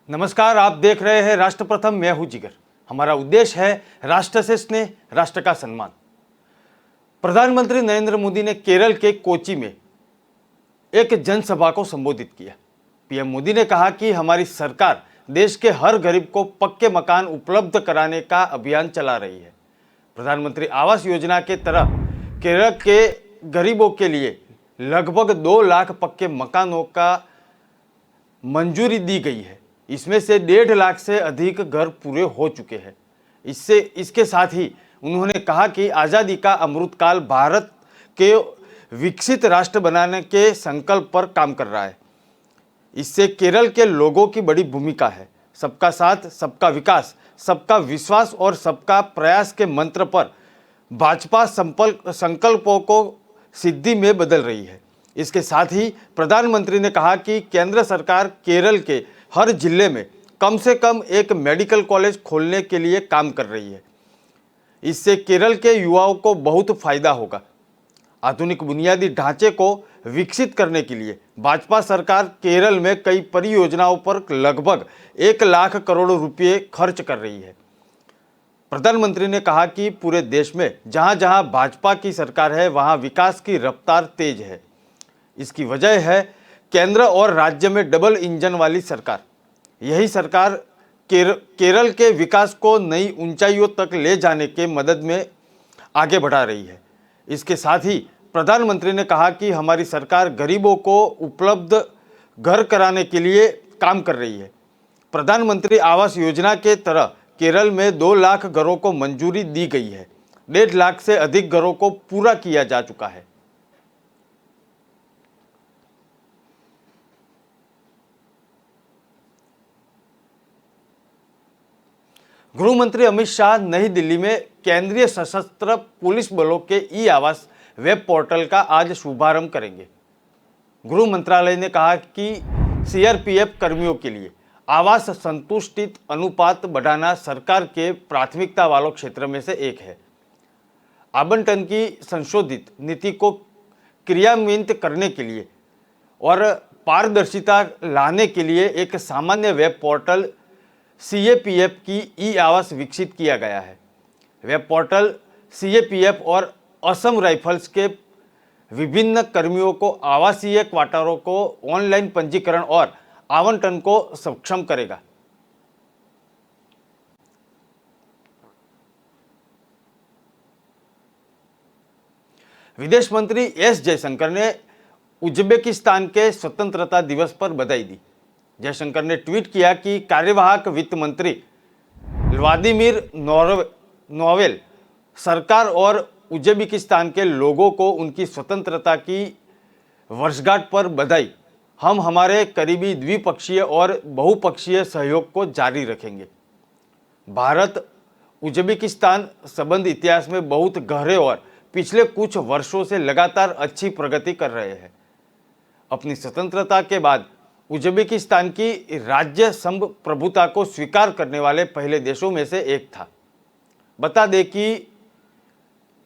नमस्कार, आप देख रहे हैं राष्ट्र प्रथम। मैं हूं जिगर। हमारा उद्देश्य है राष्ट्र से स्नेह, राष्ट्र का सम्मान। प्रधानमंत्री नरेंद्र मोदी ने केरल के कोच्चि में एक जनसभा को संबोधित किया। पीएम मोदी ने कहा कि हमारी सरकार देश के हर गरीब को पक्के मकान उपलब्ध कराने का अभियान चला रही है। प्रधानमंत्री आवास योजना के तरह केरल के गरीबों के लिए लगभग 2 लाख पक्के मकानों का मंजूरी दी गई है। इसमें से 1.5 लाख से अधिक घर पूरे हो चुके हैं। इसके साथ ही उन्होंने कहा कि आज़ादी का अमृतकाल भारत के विकसित राष्ट्र बनाने के संकल्प पर काम कर रहा है। इससे केरल के लोगों की बड़ी भूमिका है। सबका साथ, सबका विकास, सबका विश्वास और सबका प्रयास के मंत्र पर भाजपा संकल्पों को सिद्धि में बदल रही है। इसके साथ ही प्रधानमंत्री ने कहा कि केंद्र सरकार केरल के हर जिले में कम से कम एक मेडिकल कॉलेज खोलने के लिए काम कर रही है। इससे केरल के युवाओं को बहुत फायदा होगा। आधुनिक बुनियादी ढांचे को विकसित करने के लिए भाजपा सरकार केरल में कई परियोजनाओं पर लगभग 1 लाख करोड़ रुपए खर्च कर रही है। प्रधानमंत्री ने कहा कि पूरे देश में जहां जहां भाजपा की सरकार है वहां विकास की रफ्तार तेज है। इसकी वजह है केंद्र और राज्य में डबल इंजन वाली सरकार। यही सरकार केरल के विकास को नई ऊंचाइयों तक ले जाने के मदद में आगे बढ़ा रही है। इसके साथ ही प्रधानमंत्री ने कहा कि हमारी सरकार गरीबों को उपलब्ध घर कराने के लिए काम कर रही है। प्रधानमंत्री आवास योजना के तरह केरल में 2 लाख घरों को मंजूरी दी गई है। 1.5 लाख से अधिक घरों को पूरा किया जा चुका है। गृह मंत्री अमित शाह नई दिल्ली में केंद्रीय सशस्त्र पुलिस बलों के ई आवास वेब पोर्टल का आज शुभारंभ करेंगे। गृह मंत्रालय ने कहा कि सीआरपीएफ कर्मियों के लिए आवास संतुष्टि अनुपात बढ़ाना सरकार के प्राथमिकता वालों क्षेत्र में से एक है। आवंटन की संशोधित नीति को क्रियान्वित करने के लिए और पारदर्शिता लाने के लिए एक सामान्य वेब पोर्टल सीएपीएफ की ई आवास विकसित किया गया है। वेब पोर्टल सीएपीएफ और असम राइफल्स के विभिन्न कर्मियों को आवासीय क्वार्टरों को ऑनलाइन पंजीकरण और आवंटन को सक्षम करेगा। विदेश मंत्री एस जयशंकर ने उज्बेकिस्तान के स्वतंत्रता दिवस पर बधाई दी। जयशंकर ने ट्वीट किया कि कार्यवाहक वित्त मंत्री व्लादिमीर नोवेल सरकार और उज्बेकिस्तान के लोगों को उनकी स्वतंत्रता की वर्षगांठ पर बधाई। हम हमारे करीबी द्विपक्षीय और बहुपक्षीय सहयोग को जारी रखेंगे। भारत उज्बेकिस्तान संबंध इतिहास में बहुत गहरे और पिछले कुछ वर्षों से लगातार अच्छी प्रगति कर रहे हैं। अपनी स्वतंत्रता के बाद उज्बेकिस्तान की राज्य संप्रभुता को स्वीकार करने वाले पहले देशों में से एक था। बता दें कि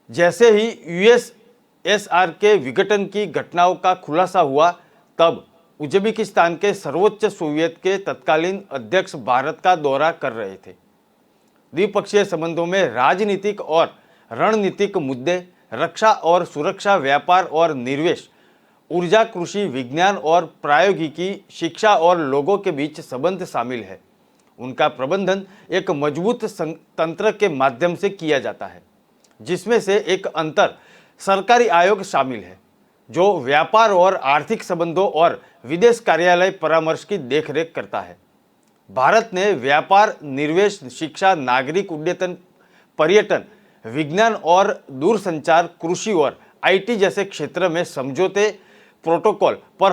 जैसे ही यूएसएसआर के विघटन की घटनाओं का खुलासा हुआ, तब उज्बेकिस्तान के सर्वोच्च सोवियत के तत्कालीन अध्यक्ष भारत का दौरा कर रहे थे। द्विपक्षीय संबंधों में राजनीतिक और रणनीतिक मुद्दे, रक्षा और सुरक्षा, व्यापार और निवेश, ऊर्जा, कृषि, विज्ञान और प्रौद्योगिकी, शिक्षा और लोगों के बीच संबंध शामिल है। उनका प्रबंधन एक मजबूत तंत्र के माध्यम से किया जाता है, जिसमें से एक अंतर सरकारी आयोग शामिल है जो व्यापार और आर्थिक संबंधों और विदेश कार्यालय परामर्श की देखरेख करता है। भारत ने व्यापार, निवेश, शिक्षा, नागरिक उड्डयन, पर्यटन, विज्ञान और दूरसंचार, कृषि और आईटी जैसे क्षेत्र में समझौते प्रोटोकॉल पर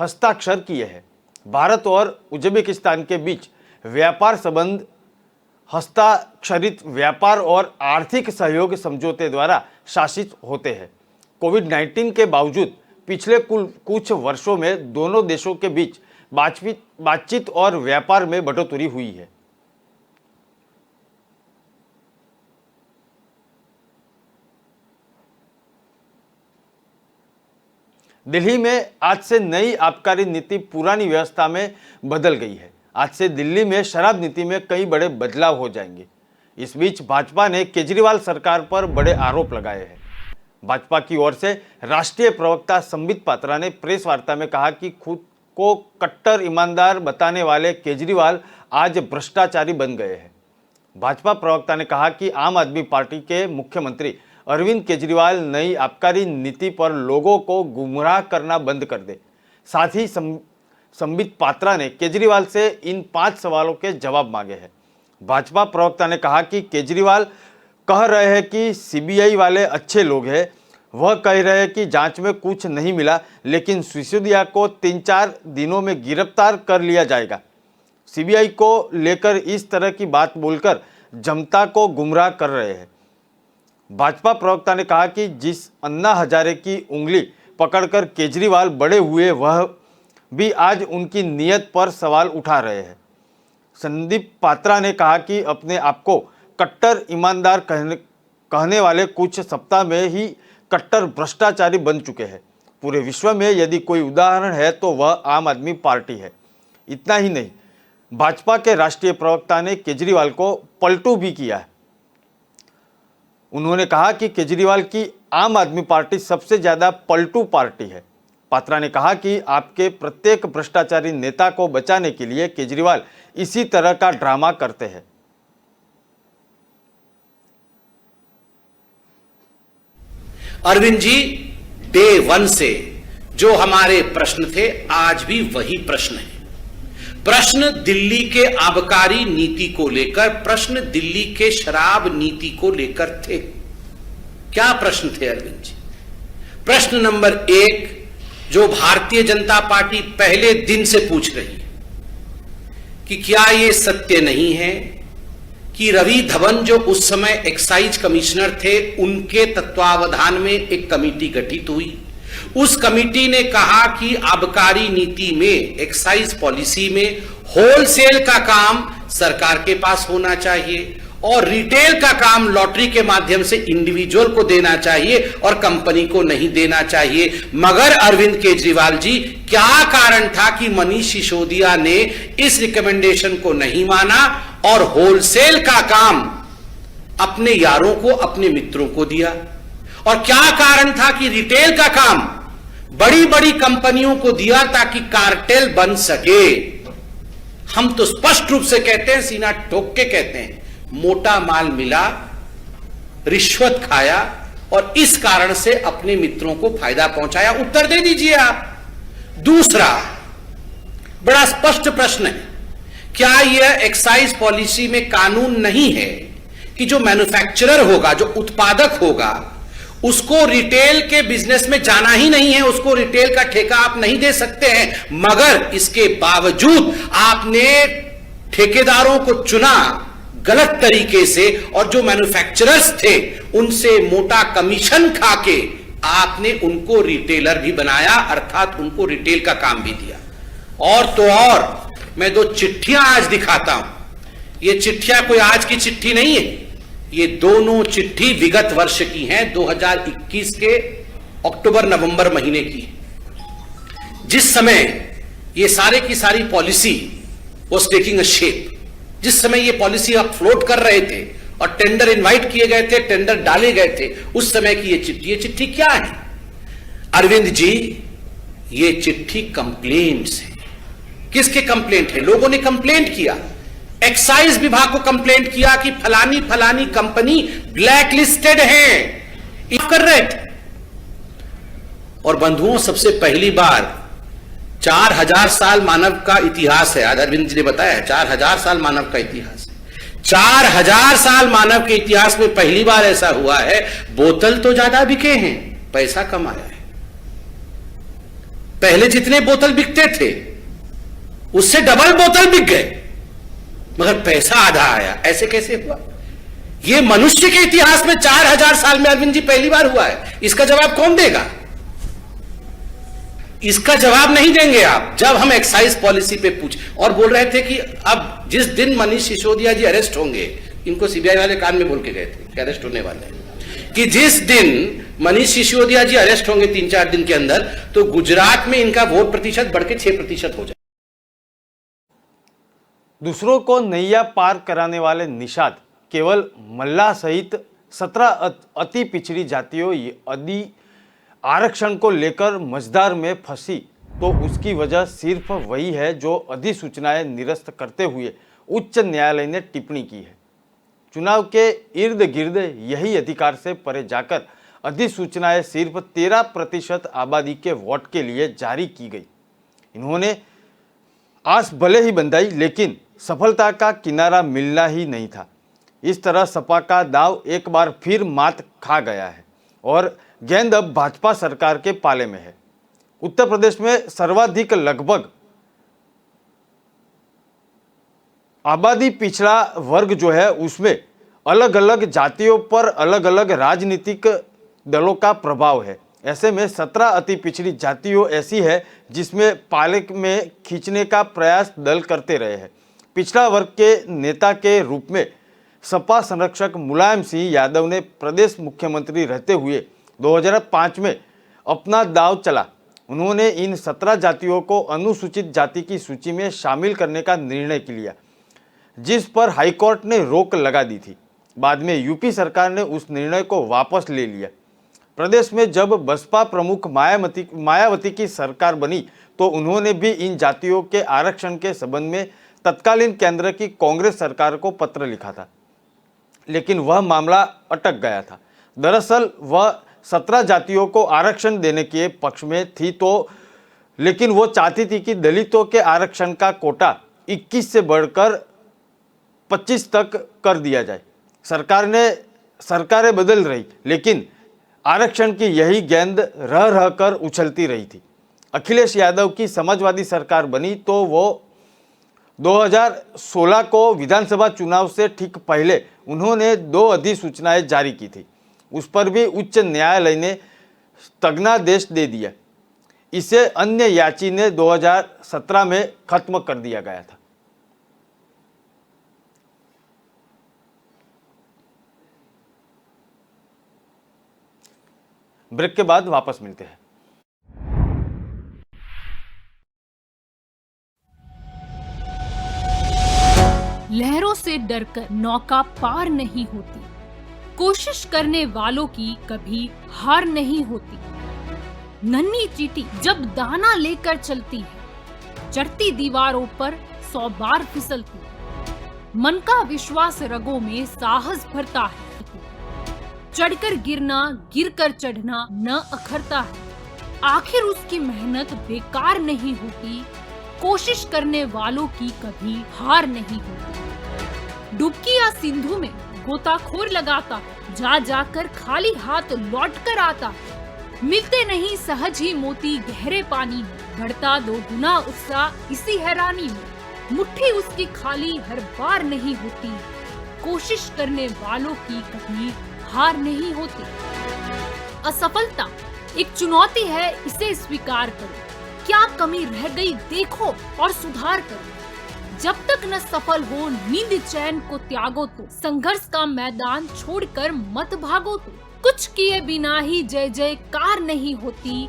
हस्ताक्षर किए हैं। भारत और उज्बेकिस्तान के बीच व्यापार संबंध हस्ताक्षरित व्यापार और आर्थिक सहयोग समझौते द्वारा शासित होते हैं। कोविड-19 के बावजूद पिछले कुछ वर्षों में दोनों देशों के बीच बातचीत और व्यापार में बढ़ोतरी हुई है। दिल्ली में आज से नई आबकारी नीति पुरानी व्यवस्था में बदल गई है। आज से दिल्ली में शराब नीति में कई बड़े बदलाव हो जाएंगे। इस बीच भाजपा ने केजरीवाल सरकार पर बड़े आरोप लगाए हैं। भाजपा की ओर से राष्ट्रीय प्रवक्ता संबित पात्रा ने प्रेस वार्ता में कहा कि खुद को कट्टर ईमानदार बताने वाले केजरीवाल आज भ्रष्टाचारी बन गए हैं। भाजपा प्रवक्ता ने कहा कि आम आदमी पार्टी के मुख्यमंत्री अरविंद केजरीवाल नई आबकारी नीति पर लोगों को गुमराह करना बंद कर दे। साथ ही संबित पात्रा ने केजरीवाल से इन 5 सवालों के जवाब मांगे हैं। भाजपा प्रवक्ता ने कहा कि केजरीवाल कह रहे हैं कि सीबीआई वाले अच्छे लोग हैं। वह कह रहे हैं कि जांच में कुछ नहीं मिला, लेकिन सिसोदिया को 3-4 दिनों में गिरफ्तार कर लिया जाएगा। सीबीआई को लेकर इस तरह की बात बोलकर जनता को गुमराह कर रहे हैं। भाजपा प्रवक्ता ने कहा कि जिस अन्ना हजारे की उंगली पकड़कर केजरीवाल बड़े हुए, वह भी आज उनकी नीयत पर सवाल उठा रहे हैं। संदीप पात्रा ने कहा कि अपने आप को कट्टर ईमानदार कहने वाले कुछ सप्ताह में ही कट्टर भ्रष्टाचारी बन चुके हैं। पूरे विश्व में यदि कोई उदाहरण है तो वह आम आदमी पार्टी है। इतना ही नहीं, भाजपा के राष्ट्रीय प्रवक्ता ने केजरीवाल को पलटू भी किया है। उन्होंने कहा कि केजरीवाल की आम आदमी पार्टी सबसे ज्यादा पलटू पार्टी है। पात्रा ने कहा कि आपके प्रत्येक भ्रष्टाचारी नेता को बचाने के लिए केजरीवाल इसी तरह का ड्रामा करते हैं। अरविंद जी, डे 1 से जो हमारे प्रश्न थे आज भी वही प्रश्न है। प्रश्न दिल्ली के आबकारी नीति को लेकर, प्रश्न दिल्ली के शराब नीति को लेकर थे। क्या प्रश्न थे अरविंद जी? प्रश्न नंबर 1 जो भारतीय जनता पार्टी पहले दिन से पूछ रही है कि क्या यह सत्य नहीं है कि रवि धवन जो उस समय एक्साइज कमिश्नर थे, उनके तत्वावधान में एक कमेटी गठित हुई। उस कमेटी ने कहा कि आबकारी नीति में, एक्साइज पॉलिसी में होलसेल का काम सरकार के पास होना चाहिए और रिटेल का काम लॉटरी के माध्यम से इंडिविजुअल को देना चाहिए और कंपनी को नहीं देना चाहिए। मगर अरविंद केजरीवाल जी, क्या कारण था कि मनीष सिसोदिया ने इस रिकमेंडेशन को नहीं माना और होलसेल का काम अपने यारों को, अपने मित्रों को दिया? और क्या कारण था कि रिटेल का काम बड़ी बड़ी कंपनियों को दिया ताकि कार्टेल बन सके? हम तो स्पष्ट रूप से कहते हैं, सीना ठोक के कहते हैं, मोटा माल मिला, रिश्वत खाया और इस कारण से अपने मित्रों को फायदा पहुंचाया। उत्तर दे दीजिए आप। दूसरा बड़ा स्पष्ट प्रश्न है, क्या यह एक्साइज पॉलिसी में कानून नहीं है कि जो मैन्युफैक्चरर होगा, जो उत्पादक होगा, उसको रिटेल के बिजनेस में जाना ही नहीं है, उसको रिटेल का ठेका आप नहीं दे सकते हैं। मगर इसके बावजूद आपने ठेकेदारों को चुना गलत तरीके से और जो मैन्युफैक्चरर्स थे उनसे मोटा कमीशन खाके आपने उनको रिटेलर भी बनाया, अर्थात उनको रिटेल का काम भी दिया। और तो और मैं 2 चिट्ठियां आज दिखाता हूं। ये चिट्ठियां कोई आज की चिट्ठी नहीं है, ये दोनों चिट्ठी विगत वर्ष की हैं, 2021 के अक्टूबर-नवंबर महीने की, जिस समय ये सारे की सारी policy was taking a shape. जिस समय ये पॉलिसी आप फ्लोट कर रहे थे और टेंडर इनवाइट किए गए थे, टेंडर डाले गए थे, उस समय की ये चिट्ठी। ये चिट्ठी क्या है अरविंद जी? ये चिट्ठी कंप्लेंट्स है। किसके कंप्लेंट है? लोगों ने कंप्लेंट किया, एक्साइज विभाग को कंप्लेंट किया कि फलानी फलानी कंपनी ब्लैक लिस्टेड है, कर रहे थे। और बंधुओं, सबसे पहली बार 4000 साल मानव का इतिहास है। आज अरविंद जी ने बताया 4000 साल मानव का इतिहास है। 4000 साल मानव के इतिहास में पहली बार ऐसा हुआ है, बोतल तो ज्यादा बिके हैं, पैसा कम आया है। पहले जितने बोतल बिकते थे उससे डबल बोतल बिक गए, मगर पैसा आधा आया। ऐसे कैसे हुआ? यह मनुष्य के इतिहास में 4000 साल में अरविंद जी पहली बार हुआ है। इसका जवाब कौन देगा? इसका जवाब नहीं देंगे आप। जब हम एक्साइज पॉलिसी पे पूछ और बोल रहे थे कि अब जिस दिन मनीष सिसोदिया जी अरेस्ट होंगे, इनको सीबीआई वाले कान में बोल के गए थे कि अरेस्ट होने वाले हैं, कि जिस दिन मनीष सिसोदिया जी अरेस्ट होंगे 3-4 दिन के अंदर, तो गुजरात में इनका वोट प्रतिशत बढ़ के 6% हो जाए। दूसरों को नैया पार कराने वाले निषाद केवल मल्लाह सहित 17 अति पिछड़ी जातियों यदि आरक्षण को लेकर मझधार में फंसी तो उसकी वजह सिर्फ वही है जो अधिसूचनाएं निरस्त करते हुए उच्च न्यायालय ने टिप्पणी की है। चुनाव के इर्द गिर्द यही अधिकार से परे जाकर अधिसूचनाएं सिर्फ 13% आबादी के वोट के लिए जारी की गई। इन्होंने आस भले ही बंधाई लेकिन सफलता का किनारा मिलना ही नहीं था। इस तरह सपा का दाव एक बार फिर मात खा गया है और गेंद अब भाजपा सरकार के पाले में है। उत्तर प्रदेश में सर्वाधिक लगभग आबादी पिछड़ा वर्ग जो है उसमें अलग अलग जातियों पर अलग अलग राजनीतिक दलों का प्रभाव है। ऐसे में 17 अति पिछड़ी जातियों ऐसी है जिसमें पाले में खींचने का प्रयास दल करते रहे हैं। पिछड़ा वर्ग के नेता के रूप में सपा संरक्षक मुलायम सिंह यादव ने प्रदेश मुख्यमंत्री रहते हुए 2005 में अपना दांव चला। उन्होंने इन 17 जातियों को अनुसूचित जाति की सूची में शामिल करने का निर्णय लिया, जिस पर हाईकोर्ट ने रोक लगा दी थी। बाद में यूपी सरकार ने उस निर्णय को वापस ले लिया। प्रदेश में जब बसपा प्रमुख मायावती की सरकार बनी तो उन्होंने भी इन जातियों के आरक्षण के संबंध में तत्कालीन केंद्र की कांग्रेस सरकार को पत्र लिखा था, लेकिन वह मामला अटक गया था। दरअसल वह 17 जातियों को आरक्षण देने के पक्ष में थी लेकिन वो चाहती थी कि दलितों के आरक्षण का कोटा 21 से बढ़कर 25 तक कर दिया जाए। सरकारें बदल रही लेकिन आरक्षण की यही गेंद रह रह कर उछलती रही थी। अखिलेश यादव की समाजवादी सरकार बनी तो वो 2016 को विधानसभा चुनाव से ठीक पहले उन्होंने 2 अधिसूचनाएं जारी की थी। उस पर भी उच्च न्यायालय ने स्थगनादेश दे दिया। इसे अन्य याची ने 2017 में खत्म कर दिया गया था। ब्रेक के बाद वापस मिलते हैं। लहरों से डरकर नौका पार नहीं होती, कोशिश करने वालों की कभी हार नहीं होती। नन्ही चींटी जब दाना लेकर चलती है, चढ़ती दीवारों पर 100 बार फिसलती है। मन का विश्वास रगों में साहस भरता है। चढ़कर गिरना, गिरकर चढ़ना न अखरता है। आखिर उसकी मेहनत बेकार नहीं होती, कोशिश करने वालों की कभी हार नहीं होती। डुबकी या सिंधु में गोताखोर लगाता, जा जाकर खाली हाथ लौट कर आता। मिलते नहीं सहज ही मोती गहरे पानी में, बढ़ता 2 गुना उत्साह इसी हैरानी में। मुट्ठी उसकी खाली हर बार नहीं होती, कोशिश करने वालों की कभी हार नहीं होती। असफलता एक चुनौती है, इसे स्वीकार करो। क्या कमी रह गई देखो और सुधार करो। जब तक न सफल हो नींद चैन को त्यागो तो, संघर्ष का मैदान छोड़कर मत भागो तो। कुछ किए बिना ही जय जयकार नहीं होती,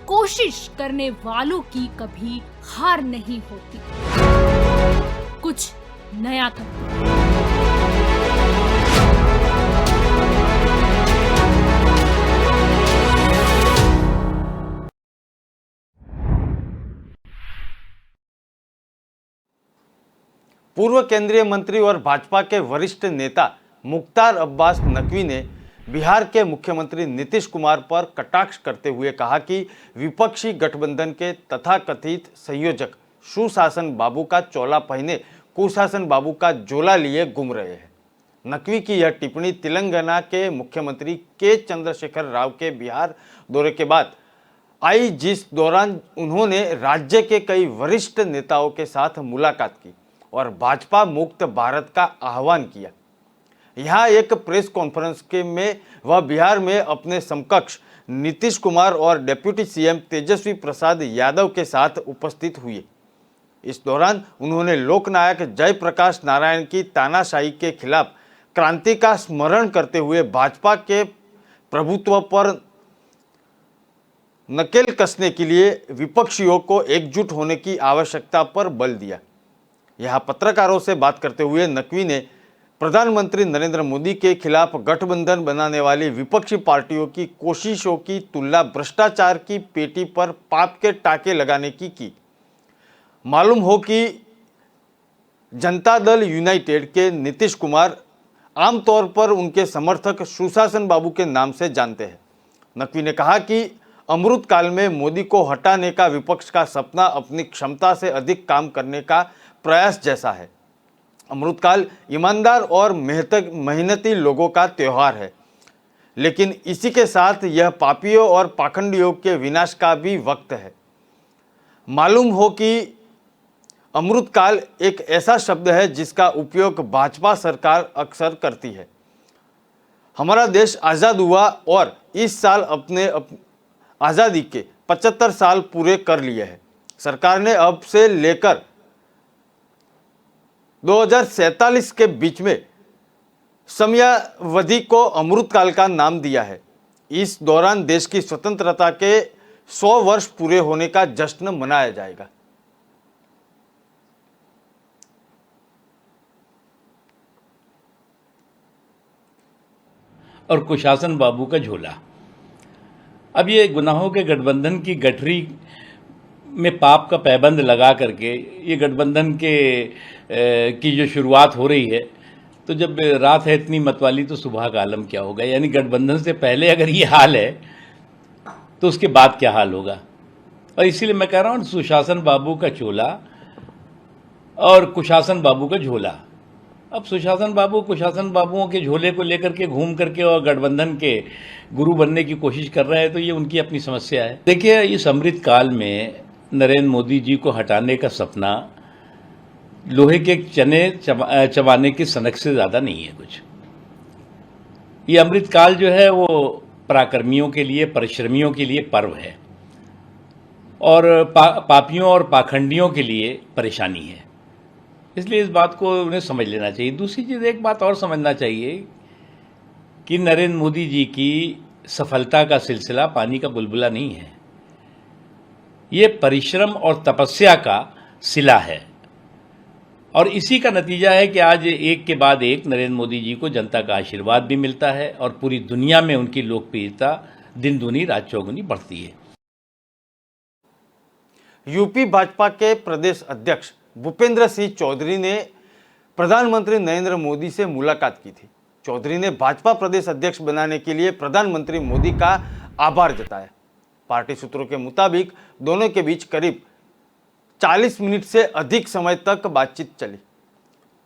कोशिश करने वालों की कभी हार नहीं होती। कुछ नया करो। पूर्व केंद्रीय मंत्री और भाजपा के वरिष्ठ नेता मुख्तार अब्बास नकवी ने बिहार के मुख्यमंत्री नीतीश कुमार पर कटाक्ष करते हुए कहा कि विपक्षी गठबंधन के तथाकथित संयोजक सुशासन बाबू का चोला पहने कुशासन बाबू का जोला लिए घूम रहे हैं। नकवी की यह टिप्पणी तेलंगाना के मुख्यमंत्री के चंद्रशेखर राव के बिहार दौरे के बाद आई, जिस दौरान उन्होंने राज्य के कई वरिष्ठ नेताओं के साथ मुलाकात की और भाजपा मुक्त भारत का आह्वान किया। यहाँ एक प्रेस कॉन्फ्रेंस में वह बिहार में अपने समकक्ष नीतीश कुमार और डिप्टी सीएम तेजस्वी प्रसाद यादव के साथ उपस्थित हुए। इस दौरान उन्होंने लोकनायक जयप्रकाश नारायण की तानाशाही के खिलाफ क्रांति का स्मरण करते हुए भाजपा के प्रभुत्व पर नकेल कसने के लिए विपक्षियों को एकजुट होने की आवश्यकता पर बल दिया। यहाँ पत्रकारों से बात करते हुए नकवी ने प्रधानमंत्री नरेंद्र मोदी के खिलाफ गठबंधन बनाने वाली विपक्षी पार्टियों की कोशिशों की तुलना भ्रष्टाचार की पेटी पर पाप के टाके लगाने की। मालूम हो कि जनता दल यूनाइटेड के नीतीश कुमार आमतौर पर उनके समर्थक सुशासन बाबू के नाम से जानते हैं। नकवी ने कहा कि अमृत काल में मोदी को हटाने का विपक्ष का सपना अपनी क्षमता से अधिक काम करने का प्रयास जैसा है। अमृतकाल ईमानदार और मेहनती लोगों का त्योहार है, लेकिन इसी के साथ यह पापियों और पाखंडियों के विनाश का भी वक्त है। मालूम हो कि अमृतकाल एक ऐसा शब्द है जिसका उपयोग भाजपा सरकार अक्सर करती है। हमारा देश आज़ाद हुआ और इस साल अपने आज़ादी के 75 साल पूरे कर लिए हैं। सरकार ने अब से लेकर 2047 के बीच में समयावधि को अमृतकाल का नाम दिया है। इस दौरान देश की स्वतंत्रता के 100 वर्ष पूरे होने का जश्न मनाया जाएगा। और कुशासन बाबू का झोला। अब ये गुनाहों के गठबंधन की गठरी में पाप का पैबंद लगा करके ये गठबंधन की जो शुरुआत हो रही है, तो जब रात है इतनी मतवाली तो सुबह का आलम क्या होगा। यानी गठबंधन से पहले अगर ये हाल है तो उसके बाद क्या हाल होगा। और इसीलिए मैं कह रहा हूँ सुशासन बाबू का चोला और कुशासन बाबू का झोला। अब सुशासन बाबू कुशासन बाबुओं के झोले को लेकर के घूम करके और गठबंधन के गुरु बनने की कोशिश कर रहे हैं, तो ये उनकी अपनी समस्या है। देखिए, इस अमृत काल में नरेंद्र मोदी जी को हटाने का सपना लोहे के चने चबाने की सनक से ज़्यादा नहीं है कुछ। ये अमृत काल जो है वो पराक्रमियों के लिए, परिश्रमियों के लिए पर्व है और पापियों और पाखंडियों के लिए परेशानी है। इसलिए इस बात को उन्हें समझ लेना चाहिए। दूसरी चीज़, एक बात और समझना चाहिए कि नरेंद्र मोदी जी की सफलता का सिलसिला पानी का बुलबुला नहीं है, ये परिश्रम और तपस्या का सिला है। और इसी का नतीजा है कि आज एक के बाद एक नरेंद्र मोदी जी को जनता का आशीर्वाद भी मिलता है और पूरी दुनिया में उनकी लोकप्रियता दिन दूनी रात चौगुनी बढ़ती है। यूपी भाजपा के प्रदेश अध्यक्ष भूपेंद्र सिंह चौधरी ने प्रधानमंत्री नरेंद्र मोदी से मुलाकात की थी। चौधरी ने भाजपा प्रदेश अध्यक्ष बनाने के लिए प्रधानमंत्री मोदी का आभार जताया। पार्टी सूत्रों के मुताबिक दोनों के बीच करीब 40 मिनट से अधिक समय तक बातचीत चली।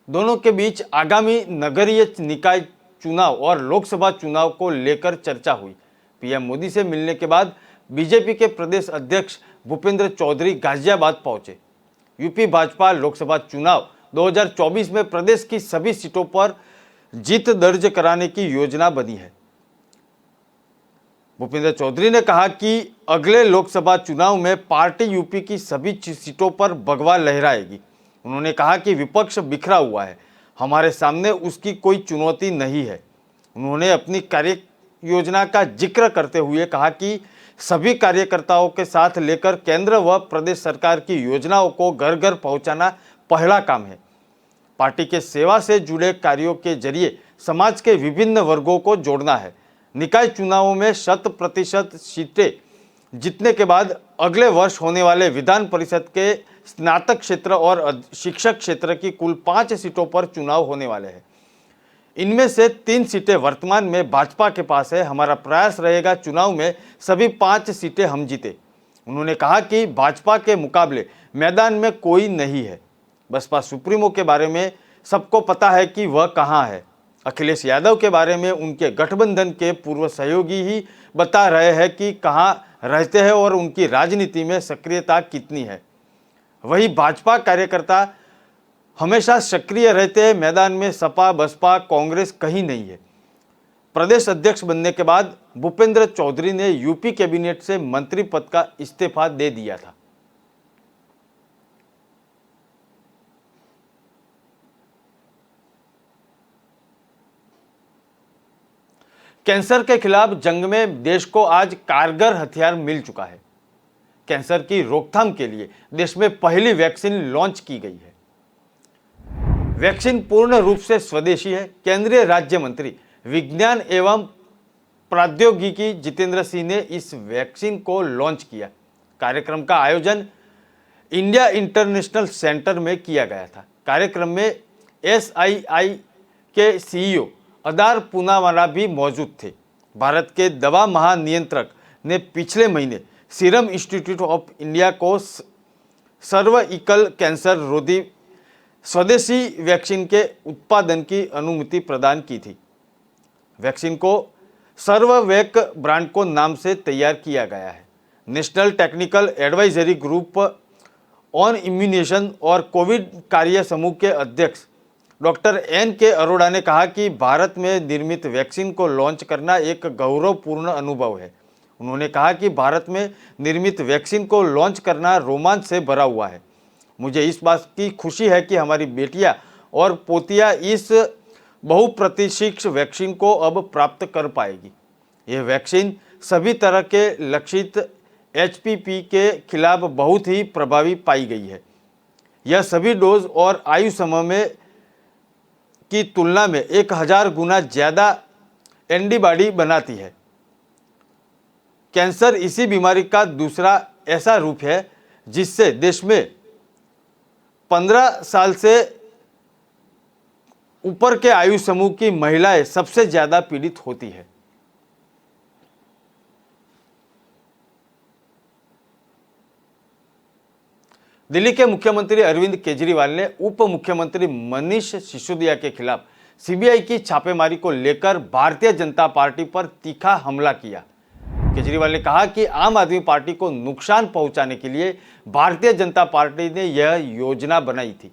दोनों के बीच आगामी नगरीय निकाय चुनाव और लोकसभा चुनाव को लेकर चर्चा हुई। पीएम मोदी से मिलने के बाद बीजेपी के प्रदेश अध्यक्ष भूपेंद्र चौधरी गाजियाबाद पहुंचे। यूपी भाजपा लोकसभा चुनाव 2024 में प्रदेश की सभी सीटों पर जीत दर्ज कराने की योजना बनी है। भूपेंद्र चौधरी ने कहा कि अगले लोकसभा चुनाव में पार्टी यूपी की सभी सीटों पर भगवा लहराएगी। उन्होंने कहा कि विपक्ष बिखरा हुआ है, हमारे सामने उसकी कोई चुनौती नहीं है। उन्होंने अपनी कार्य योजना का जिक्र करते हुए कहा कि सभी कार्यकर्ताओं के साथ लेकर केंद्र व प्रदेश सरकार की योजनाओं को घर घर पहुंचाना पहला काम है। पार्टी के सेवा से जुड़े कार्यों के जरिए समाज के विभिन्न वर्गों को जोड़ना है। निकाय चुनावों में 100% सीटें जीतने के बाद अगले वर्ष होने वाले विधान परिषद के स्नातक क्षेत्र और शिक्षक क्षेत्र की कुल 5 सीटों पर चुनाव होने वाले हैं। इनमें से 3 सीटें वर्तमान में भाजपा के पास है। हमारा प्रयास रहेगा चुनाव में सभी 5 सीटें हम जीते। उन्होंने कहा कि भाजपा के मुकाबले मैदान में कोई नहीं है। बसपा सुप्रीमो के बारे में सबको पता है कि वह कहां है। अखिलेश यादव के बारे में उनके गठबंधन के पूर्व सहयोगी ही बता रहे हैं कि कहां रहते हैं और उनकी राजनीति में सक्रियता कितनी है। वही भाजपा कार्यकर्ता हमेशा सक्रिय रहते हैं। मैदान में सपा बसपा कांग्रेस कहीं नहीं है। प्रदेश अध्यक्ष बनने के बाद भूपेंद्र चौधरी ने यूपी कैबिनेट से मंत्री पद का इस्तीफा दे दिया था। कैंसर के खिलाफ जंग में देश को आज कारगर हथियार मिल चुका है। कैंसर की रोकथाम के लिए देश में पहली वैक्सीन लॉन्च की गई है। वैक्सीन पूर्ण रूप से स्वदेशी है। केंद्रीय राज्य मंत्री विज्ञान एवं प्रौद्योगिकी जितेंद्र सिंह ने इस वैक्सीन को लॉन्च किया। कार्यक्रम का आयोजन इंडिया इंटरनेशनल सेंटर में किया गया था। कार्यक्रम में SII के CEO अदार पूनावाला भी मौजूद थे। भारत के दवा महानियंत्रक ने पिछले महीने सीरम इंस्टीट्यूट ऑफ इंडिया को सर्वाइकल कैंसर रोधी स्वदेशी वैक्सीन के उत्पादन की अनुमति प्रदान की थी। वैक्सीन को सर्ववैक ब्रांड को नाम से तैयार किया गया है। National technical advisory group on immunisation और कोविड कार्य समूह के अध्यक्ष डॉक्टर NK अरोड़ा ने कहा कि भारत में निर्मित वैक्सीन को लॉन्च करना एक गौरवपूर्ण अनुभव है। उन्होंने कहा कि भारत में निर्मित वैक्सीन को लॉन्च करना रोमांच से भरा हुआ है। मुझे इस बात की खुशी है कि हमारी बेटियां और पोतियां इस बहुप्रतीक्षित वैक्सीन को अब प्राप्त कर पाएगी। यह वैक्सीन सभी तरह के लक्षित HPV के खिलाफ बहुत ही प्रभावी पाई गई है। यह सभी डोज और आयु समय में की तुलना में 1000 गुना ज़्यादा एंटीबॉडी बनाती है। कैंसर इसी बीमारी का दूसरा ऐसा रूप है जिससे देश में 15 साल से ऊपर के आयु समूह की महिलाएं सबसे ज्यादा पीड़ित होती है। दिल्ली के मुख्यमंत्री अरविंद केजरीवाल ने उप मुख्यमंत्री मनीष सिसोदिया के खिलाफ CBI की छापेमारी को लेकर भारतीय जनता पार्टी पर तीखा हमला किया। केजरीवाल ने कहा कि आम आदमी पार्टी को नुकसान पहुंचाने के लिए भारतीय जनता पार्टी ने यह योजना बनाई थी,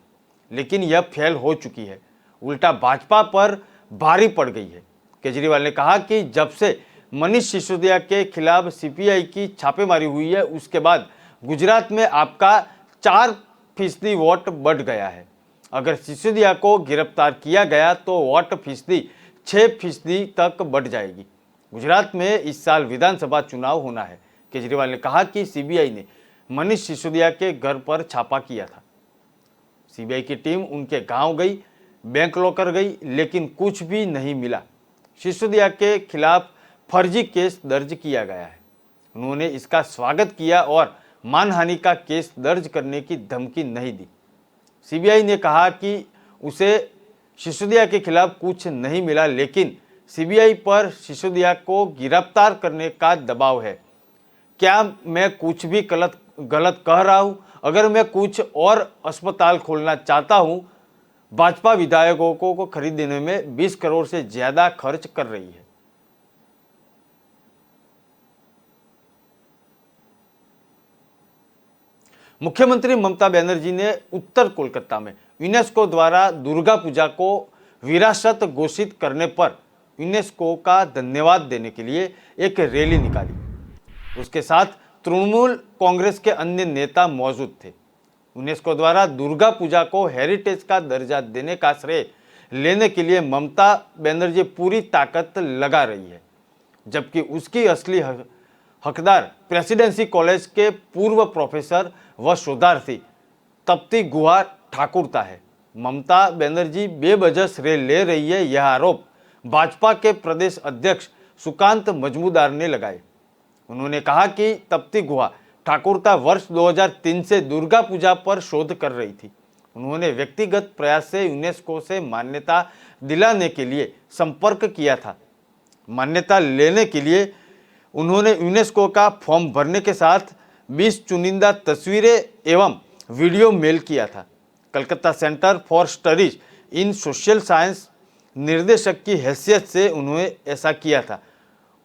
लेकिन यह फेल हो चुकी है, उल्टा भाजपा पर भारी पड़ गई है। केजरीवाल ने कहा कि जब से मनीष सिसोदिया के खिलाफ CBI की छापेमारी हुई है, उसके बाद गुजरात में आपका 4% वोट बढ़ गया है। अगर सिसोदिया को गिरफ्तार किया गया तो वोट फीसदी 6% तक बढ़ जाएगी। गुजरात में इस साल विधानसभा चुनाव होना है। केजरीवाल ने कहा कि CBI ने मनीष सिसोदिया के घर पर छापा किया था। CBI की टीम उनके गांव गई, बैंक लॉकर गई, लेकिन कुछ भी नहीं मिला। सिसोदिया के खिलाफ फर्जी केस दर्ज किया गया है। उन्होंने इसका स्वागत किया और मानहानि का केस दर्ज करने की धमकी नहीं दी। CBI ने कहा कि उसे सिसोदिया के खिलाफ कुछ नहीं मिला, लेकिन CBI पर सिसोदिया को गिरफ्तार करने का दबाव है। क्या मैं कुछ भी गलत कह रहा हूं? अगर मैं कुछ और अस्पताल खोलना चाहता हूं, भाजपा विधायकों को खरीदने में 20 करोड़ से ज्यादा खर्च कर रही है। मुख्यमंत्री ममता बनर्जी ने उत्तर कोलकाता में यूनेस्को द्वारा दुर्गा पूजा को विरासत घोषित करने पर यूनेस्को का धन्यवाद देने के लिए एक रैली निकाली। उसके साथ तृणमूल कांग्रेस के अन्य नेता मौजूद थे। यूनेस्को द्वारा दुर्गा पूजा को हेरिटेज का दर्जा देने का श्रेय लेने के लिए ममता बनर्जी पूरी ताकत लगा रही है, जबकि उसकी असली हकदार प्रेसिडेंसी कॉलेज के पूर्व प्रोफेसर व शोधार्थी तप्ती गुहा ठाकुरता है। ममता बनर्जी बेवजह श्रेय ले रही है, यह आरोप भाजपा के प्रदेश अध्यक्ष सुकांत मजमूदार ने लगाए। उन्होंने कहा कि तप्ती गुहा ठाकुरता वर्ष 2003 से दुर्गा पूजा पर शोध कर रही थी। उन्होंने व्यक्तिगत प्रयास से यूनेस्को से मान्यता दिलाने के लिए संपर्क किया था। मान्यता लेने के लिए उन्होंने यूनेस्को का फॉर्म भरने के साथ 20 चुनिंदा तस्वीरें एवं वीडियो मेल किया था। Calcutta centre for studies in social science निर्देशक की हैसियत से उन्होंने ऐसा किया था।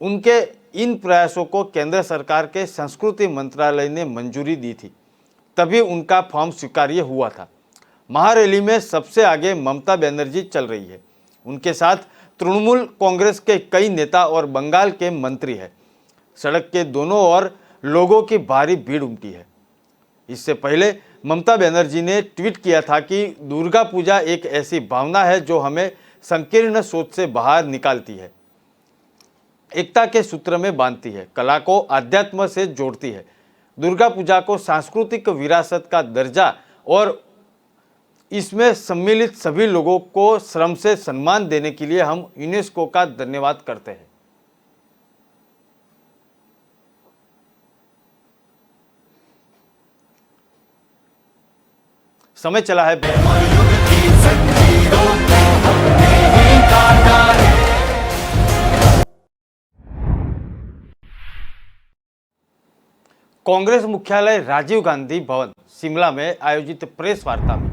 उनके इन प्रयासों को केंद्र सरकार के संस्कृति मंत्रालय ने मंजूरी दी थी, तभी उनका फॉर्म स्वीकार्य हुआ था। महारैली में सबसे आगे ममता बनर्जी चल रही है। उनके साथ तृणमूल कांग्रेस के कई नेता और बंगाल के मंत्री हैं। सड़क के दोनों ओर लोगों की भारी भीड़ उमटी है। इससे पहले ममता बनर्जी ने ट्वीट किया था कि दुर्गा पूजा एक ऐसी भावना है जो हमें संकीर्ण सोच से बाहर निकालती है, एकता के सूत्र में बांधती है, कला को आध्यात्म से जोड़ती है। दुर्गा पूजा को सांस्कृतिक विरासत का दर्जा और इसमें सम्मिलित सभी लोगों को श्रम से सम्मान देने के लिए हम यूनेस्को का धन्यवाद करते हैं। समय चला है कांग्रेस मुख्यालय राजीव गांधी भवन शिमला में आयोजित प्रेस वार्ता में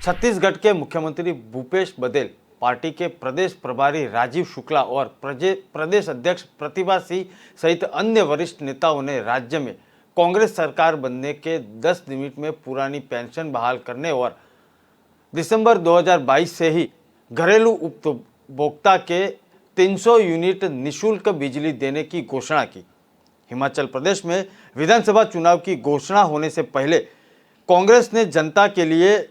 छत्तीसगढ़ के मुख्यमंत्री भूपेश बघेल, पार्टी के प्रदेश प्रभारी राजीव शुक्ला और प्रदेश अध्यक्ष प्रतिभा सिंह सहित अन्य वरिष्ठ नेताओं ने राज्य में कांग्रेस सरकार बनने के 10 दिन में पुरानी पेंशन बहाल करने और दिसंबर 2022 से ही घरेलू उपभोक्ता के 300 यूनिट निःशुल्क बिजली देने की घोषणा की। हिमाचल प्रदेश में विधानसभा चुनाव की घोषणा होने से पहले कांग्रेस ने जनता के लिए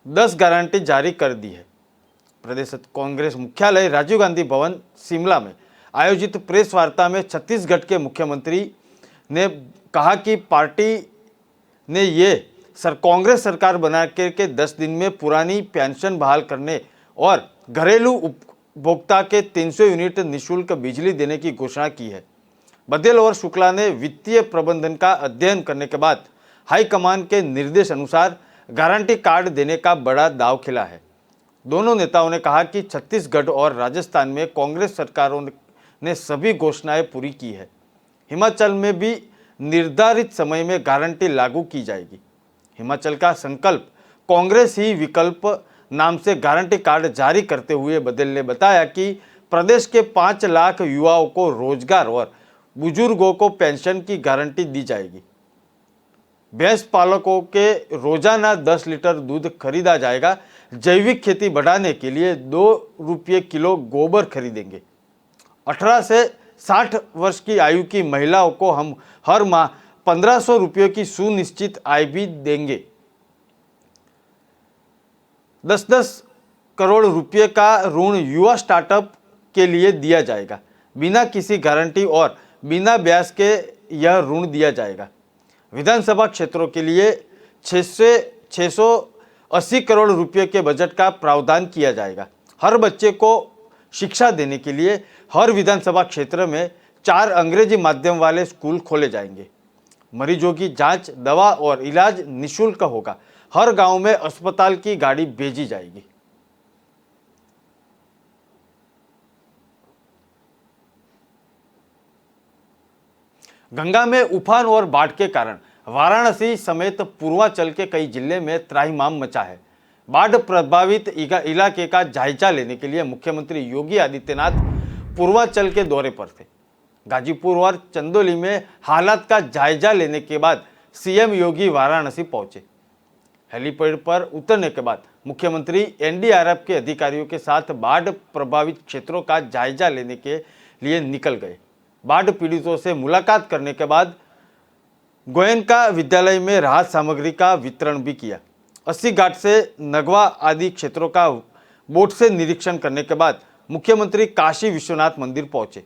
10 गारंटी जारी कर दी है। प्रदेश कांग्रेस मुख्यालय राजीव गांधी भवन शिमला में आयोजित प्रेस वार्ता में छत्तीसगढ़ के मुख्यमंत्री ने कहा कि पार्टी ने कांग्रेस सरकार बना के 10 दिन में पुरानी पेंशन बहाल करने और घरेलू उपभोक्ता के 300 यूनिट निःशुल्क बिजली देने की घोषणा की है। बघेल और शुक्ला ने वित्तीय प्रबंधन का अध्ययन करने के बाद हाईकमान के निर्देश अनुसार गारंटी कार्ड देने का बड़ा दांव खेला है। दोनों नेताओं ने कहा कि छत्तीसगढ़ और राजस्थान में कांग्रेस सरकारों ने सभी घोषणाएं पूरी की है। हिमाचल में भी निर्धारित समय में गारंटी लागू की जाएगी। हिमाचल का संकल्प कांग्रेस ही विकल्प नाम से गारंटी कार्ड जारी करते हुए बघेल ने बताया कि प्रदेश के 5 लाख युवाओं को रोजगार और बुजुर्गों को पेंशन की गारंटी दी जाएगी। भैंस पालकों के रोजाना 10 लीटर दूध खरीदा जाएगा। जैविक खेती बढ़ाने के लिए 2 रुपये किलो गोबर खरीदेंगे। 18 से 60 वर्ष की आयु की महिलाओं को हम हर माह 1500 रुपयों की सुनिश्चित आय भी देंगे। 10-10 करोड़ रुपए का ऋण युवा स्टार्टअप के लिए दिया जाएगा। बिना किसी गारंटी और बिना ब्याज के यह ऋण दिया जाएगा। विधानसभा क्षेत्रों के लिए 680 करोड़ रुपए के बजट का प्रावधान किया जाएगा। हर बच्चे को शिक्षा देने के लिए हर विधानसभा क्षेत्र में 4 अंग्रेजी माध्यम वाले स्कूल खोले जाएंगे। मरीजों की जांच, दवा और इलाज निःशुल्क होगा। हर गांव में अस्पताल की गाड़ी भेजी जाएगी। गंगा में उफान और बाढ़ के कारण वाराणसी समेत पूर्वांचल के कई जिले में त्राहिमाम मचा है। बाढ़ प्रभावित इलाके का जायजा लेने के लिए मुख्यमंत्री योगी आदित्यनाथ पूर्वांचल के दौरे पर थे। गाजीपुर और चंदौली में हालात का जायजा लेने के बाद सीएम योगी वाराणसी पहुंचे। हेलीपैड पर उतरने के बाद मुख्यमंत्री एनडीआरएफ के अधिकारियों के साथ बाढ़ प्रभावित क्षेत्रों का जायजा लेने के लिए निकल गए। बाढ़ पीड़ितों से मुलाकात करने के बाद गोयनका विद्यालय में राहत सामग्री का वितरण भी किया। 80 घाट से नगवा आदि क्षेत्रों का बोट से निरीक्षण करने के बाद मुख्यमंत्री काशी विश्वनाथ मंदिर पहुंचे।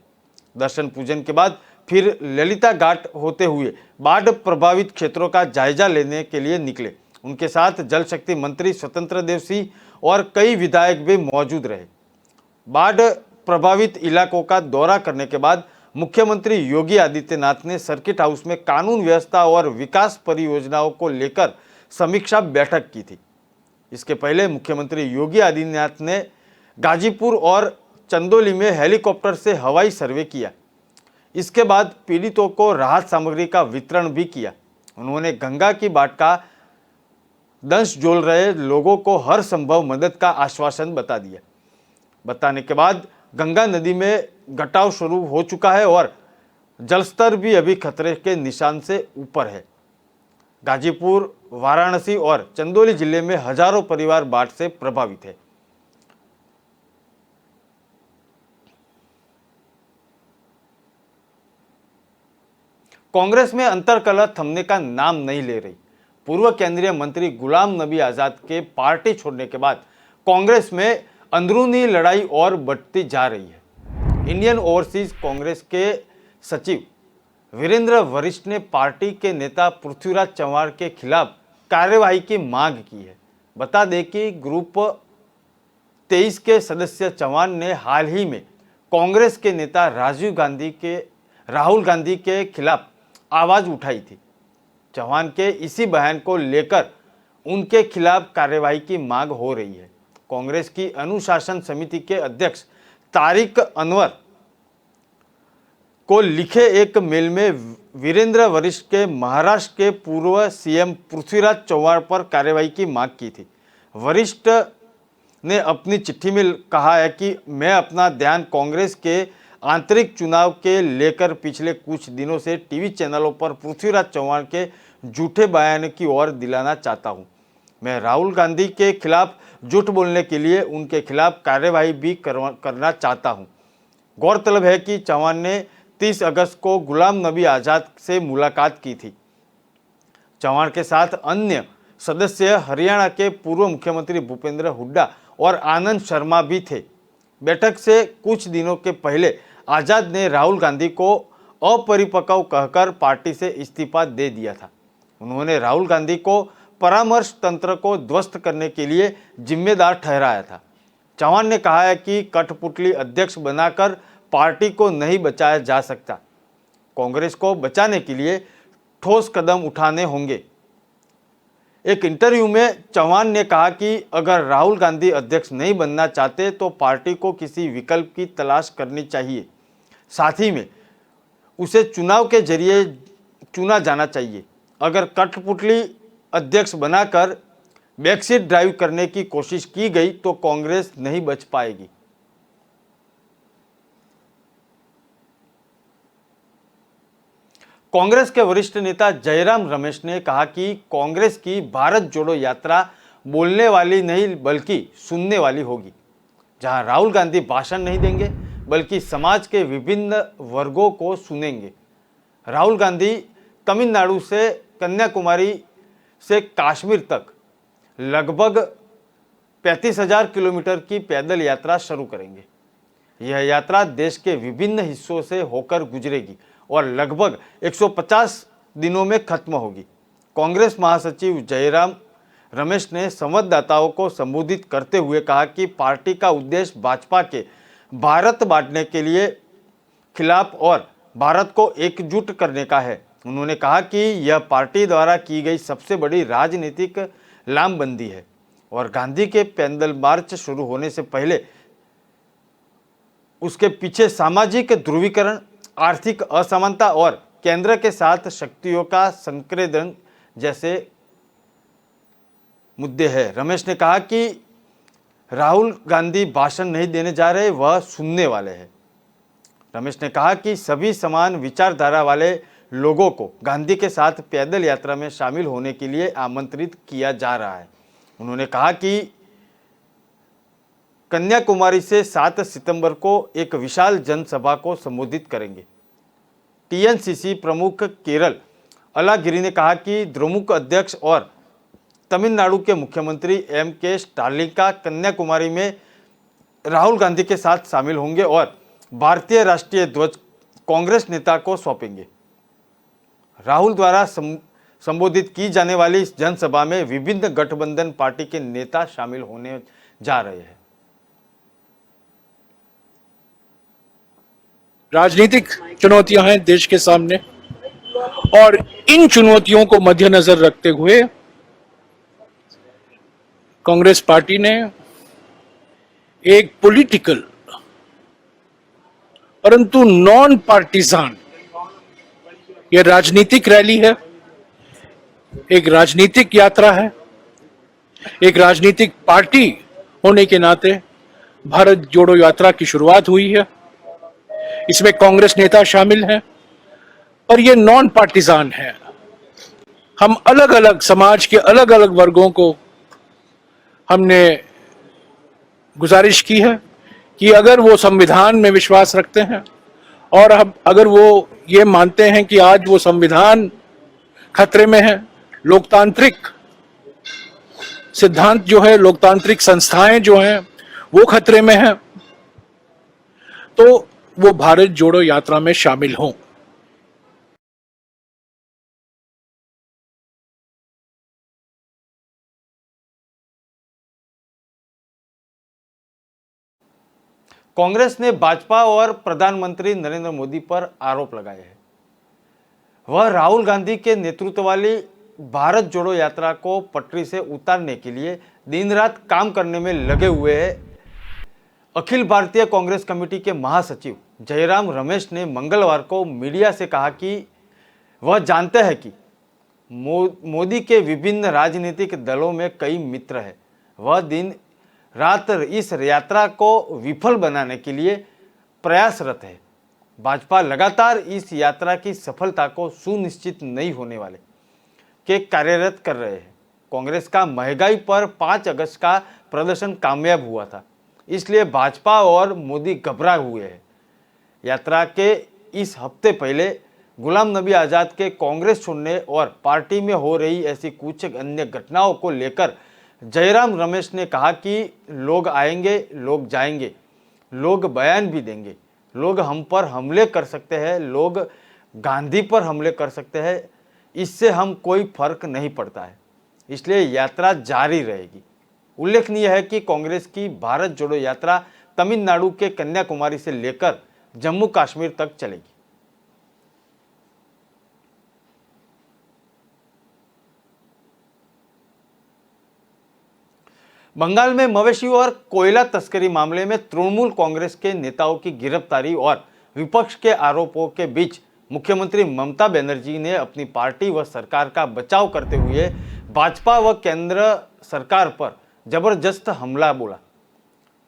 दर्शन पूजन के बाद फिर ललिता घाट होते हुए बाढ़ प्रभावित क्षेत्रों का जायजा लेने के लिए निकले। उनके साथ जल शक्ति मंत्री स्वतंत्र देव सिंह और कई विधायक भी मौजूद रहे। बाढ़ प्रभावित इलाकों का दौरा करने के बाद मुख्यमंत्री योगी आदित्यनाथ ने सर्किट हाउस में कानून व्यवस्था और विकास परियोजनाओं को लेकर समीक्षा बैठक की थी। इसके पहले मुख्यमंत्री योगी आदित्यनाथ ने गाजीपुर और चंदौली में हेलीकॉप्टर से हवाई सर्वे किया। इसके बाद पीड़ितों को राहत सामग्री का वितरण भी किया। उन्होंने गंगा की बाढ़ का दंश झेल रहे लोगों को हर संभव मदद का आश्वासन बताने के बाद गंगा नदी में घटाव शुरू हो चुका है और जलस्तर भी अभी खतरे के निशान से ऊपर है। गाजीपुर, वाराणसी और चंदौली जिले में हजारों परिवार बाढ़ से प्रभावित है। कांग्रेस में अंतर्कलह थमने का नाम नहीं ले रही। पूर्व केंद्रीय मंत्री गुलाम नबी आजाद के पार्टी छोड़ने के बाद कांग्रेस में अंदरूनी लड़ाई और बढ़ती जा रही है। इंडियन ओवरसीज कांग्रेस के सचिव वीरेंद्र वरिष्ठ ने पार्टी के नेता पृथ्वीराज चव्हाण के खिलाफ कार्यवाही की मांग की है। बता दें कि ग्रुप 23 के सदस्य चौहान ने हाल ही में कांग्रेस के नेता राहुल गांधी के खिलाफ आवाज उठाई थी। चौहान के इसी बयान को लेकर उनके खिलाफ कार्रवाई की मांग हो रही है। कांग्रेस की अनुशासन समिति के अध्यक्ष तारिक अनवर को लिखे एक मेल में वीरेंद्र वरिष्ठ के महाराष्ट्र के पूर्व सीएम पृथ्वीराज चौहान पर कार्रवाई की मांग की थी। वरिष्ठ ने अपनी चिट्ठी में कहा है कि मैं अपना ध्यान कांग्रेस के आंतरिक चुनाव के लेकर पिछले कुछ दिनों से टीवी चैनलों पर पृथ्वीराज चौहान के झूठे बयान की ओर दिलाना चाहता हूं। मैं राहुल गांधी के खिलाफ झूठ बोलने के लिए उनके खिलाफ कार्यवाही भी करना चाहता हूं। गौरतलब है कि चौहान ने 30 अगस्त को गुलाम नबी आज़ाद से मुलाकात की थी। चौहान के साथ अन्य सदस्य हरियाणा के पूर्व मुख्यमंत्री भूपेंद्र हुड्डा और आनंद शर्मा भी थे। बैठक से कुछ दिनों के पहले आज़ाद ने राहुल गांधी को अपरिपक्व कहकर पार्टी से इस्तीफा दे दिया था। उन्होंने राहुल गांधी को परामर्श तंत्र को ध्वस्त करने के लिए जिम्मेदार ठहराया था। चौहान ने कहा है कि कठपुतली अध्यक्ष बनाकर पार्टी को नहीं बचाया जा सकता। कांग्रेस को बचाने के लिए ठोस कदम उठाने होंगे। एक इंटरव्यू में चौहान ने कहा कि अगर राहुल गांधी अध्यक्ष नहीं बनना चाहते तो पार्टी को किसी विकल्प की तलाश करनी चाहिए। साथ ही में उसे चुनाव के जरिए चुना जाना चाहिए। अगर कठपुतली अध्यक्ष बनाकर बैकसीट ड्राइव करने की कोशिश की गई तो कांग्रेस नहीं बच पाएगी। कांग्रेस के वरिष्ठ नेता जयराम रमेश ने कहा कि कांग्रेस की भारत जोड़ो यात्रा बोलने वाली नहीं बल्कि सुनने वाली होगी, जहां राहुल गांधी भाषण नहीं देंगे बल्कि समाज के विभिन्न वर्गों को सुनेंगे। राहुल गांधी तमिलनाडु से कन्याकुमारी से कश्मीर तक लगभग 35,000 किलोमीटर की पैदल यात्रा शुरू करेंगे। यह यात्रा देश के विभिन्न हिस्सों से होकर गुजरेगी और लगभग 150 दिनों में खत्म होगी। कांग्रेस महासचिव जयराम रमेश ने संवाददाताओं को संबोधित करते हुए कहा कि पार्टी का उद्देश्य भाजपा के भारत बांटने के लिए खिलाफ और भारत को एकजुट करने का है। उन्होंने कहा कि यह पार्टी द्वारा की गई सबसे बड़ी राजनीतिक लामबंदी है और गांधी के पैदल मार्च शुरू होने से पहले उसके पीछे सामाजिक ध्रुवीकरण, आर्थिक असमानता और केंद्र के साथ शक्तियों का संकेंद्रण जैसे मुद्दे हैं। रमेश ने कहा कि राहुल गांधी भाषण नहीं देने जा रहे, वह सुनने वाले हैं। रमेश ने कहा कि सभी समान विचारधारा वाले लोगों को गांधी के साथ पैदल यात्रा में शामिल होने के लिए आमंत्रित किया जा रहा है। उन्होंने कहा कि कन्याकुमारी से 7 सितंबर को एक विशाल जनसभा को संबोधित करेंगे। टीएनसीसी प्रमुख केरल अलागिरी ने कहा कि द्रमुक अध्यक्ष और तमिलनाडु के मुख्यमंत्री एम.के. स्टालिन का कन्याकुमारी में राहुल गांधी के साथ शामिल होंगे और भारतीय राष्ट्रीय ध्वज कांग्रेस नेता को सौंपेंगे। राहुल द्वारा संबोधित की जाने वाली इस जनसभा में विभिन्न गठबंधन पार्टी के नेता शामिल होने जा रहे हैं। राजनीतिक चुनौतियां हैं देश के सामने और इन चुनौतियों को मद्देनजर रखते हुए कांग्रेस पार्टी ने एक पॉलिटिकल परंतु नॉन पार्टीजान यह राजनीतिक रैली है, एक राजनीतिक यात्रा है, एक राजनीतिक पार्टी होने के नाते भारत जोड़ो यात्रा की शुरुआत हुई है। इसमें कांग्रेस नेता शामिल हैं और ये नॉन पार्टीजान है। हम अलग अलग समाज के अलग अलग वर्गों को हमने गुजारिश की है कि अगर वो संविधान में विश्वास रखते हैं और अगर वो ये मानते हैं कि आज वो संविधान खतरे में है, लोकतांत्रिक सिद्धांत जो है, लोकतांत्रिक संस्थाएं जो हैं वो खतरे में हैं, तो वो भारत जोड़ो यात्रा में शामिल हों। कांग्रेस ने भाजपा और प्रधानमंत्री नरेंद्र मोदी पर आरोप लगाए हैं। वह राहुल गांधी के नेतृत्व वाली भारत जोड़ो यात्रा को पटरी से उतारने के लिए दिन रात काम करने में लगे हुए हैं। अखिल भारतीय कांग्रेस कमेटी के महासचिव जयराम रमेश ने मंगलवार को मीडिया से कहा कि वह जानते हैं कि मोदी के विभिन्न राजनीतिक दलों में कई मित्र हैं। वह दिन रात इस यात्रा को विफल बनाने के लिए प्रयासरत है। भाजपा लगातार इस यात्रा की सफलता को सुनिश्चित नहीं होने वाले के कार्यरत कर रहे हैं। कांग्रेस का महंगाई पर 5 अगस्त का प्रदर्शन कामयाब हुआ था, इसलिए भाजपा और मोदी घबरा हुए हैं। यात्रा के इस हफ्ते पहले गुलाम नबी आज़ाद के कांग्रेस छोड़ने और पार्टी में हो रही ऐसी कुछ अन्य घटनाओं को लेकर जयराम रमेश ने कहा कि लोग आएंगे, लोग जाएंगे, लोग बयान भी देंगे, लोग हम पर हमले कर सकते हैं, लोग गांधी पर हमले कर सकते हैं, इससे हम कोई फर्क नहीं पड़ता है, इसलिए यात्रा जारी रहेगी। उल्लेखनीय है कि कांग्रेस की भारत जोड़ो यात्रा तमिलनाडु के कन्याकुमारी से लेकर जम्मू कश्मीर तक चलेगी। बंगाल में मवेशियों और कोयला तस्करी मामले में तृणमूल कांग्रेस के नेताओं की गिरफ्तारी और विपक्ष के आरोपों के बीच मुख्यमंत्री ममता बनर्जी ने अपनी पार्टी व सरकार का बचाव करते हुए भाजपा व केंद्र सरकार पर जबरदस्त हमला बोला।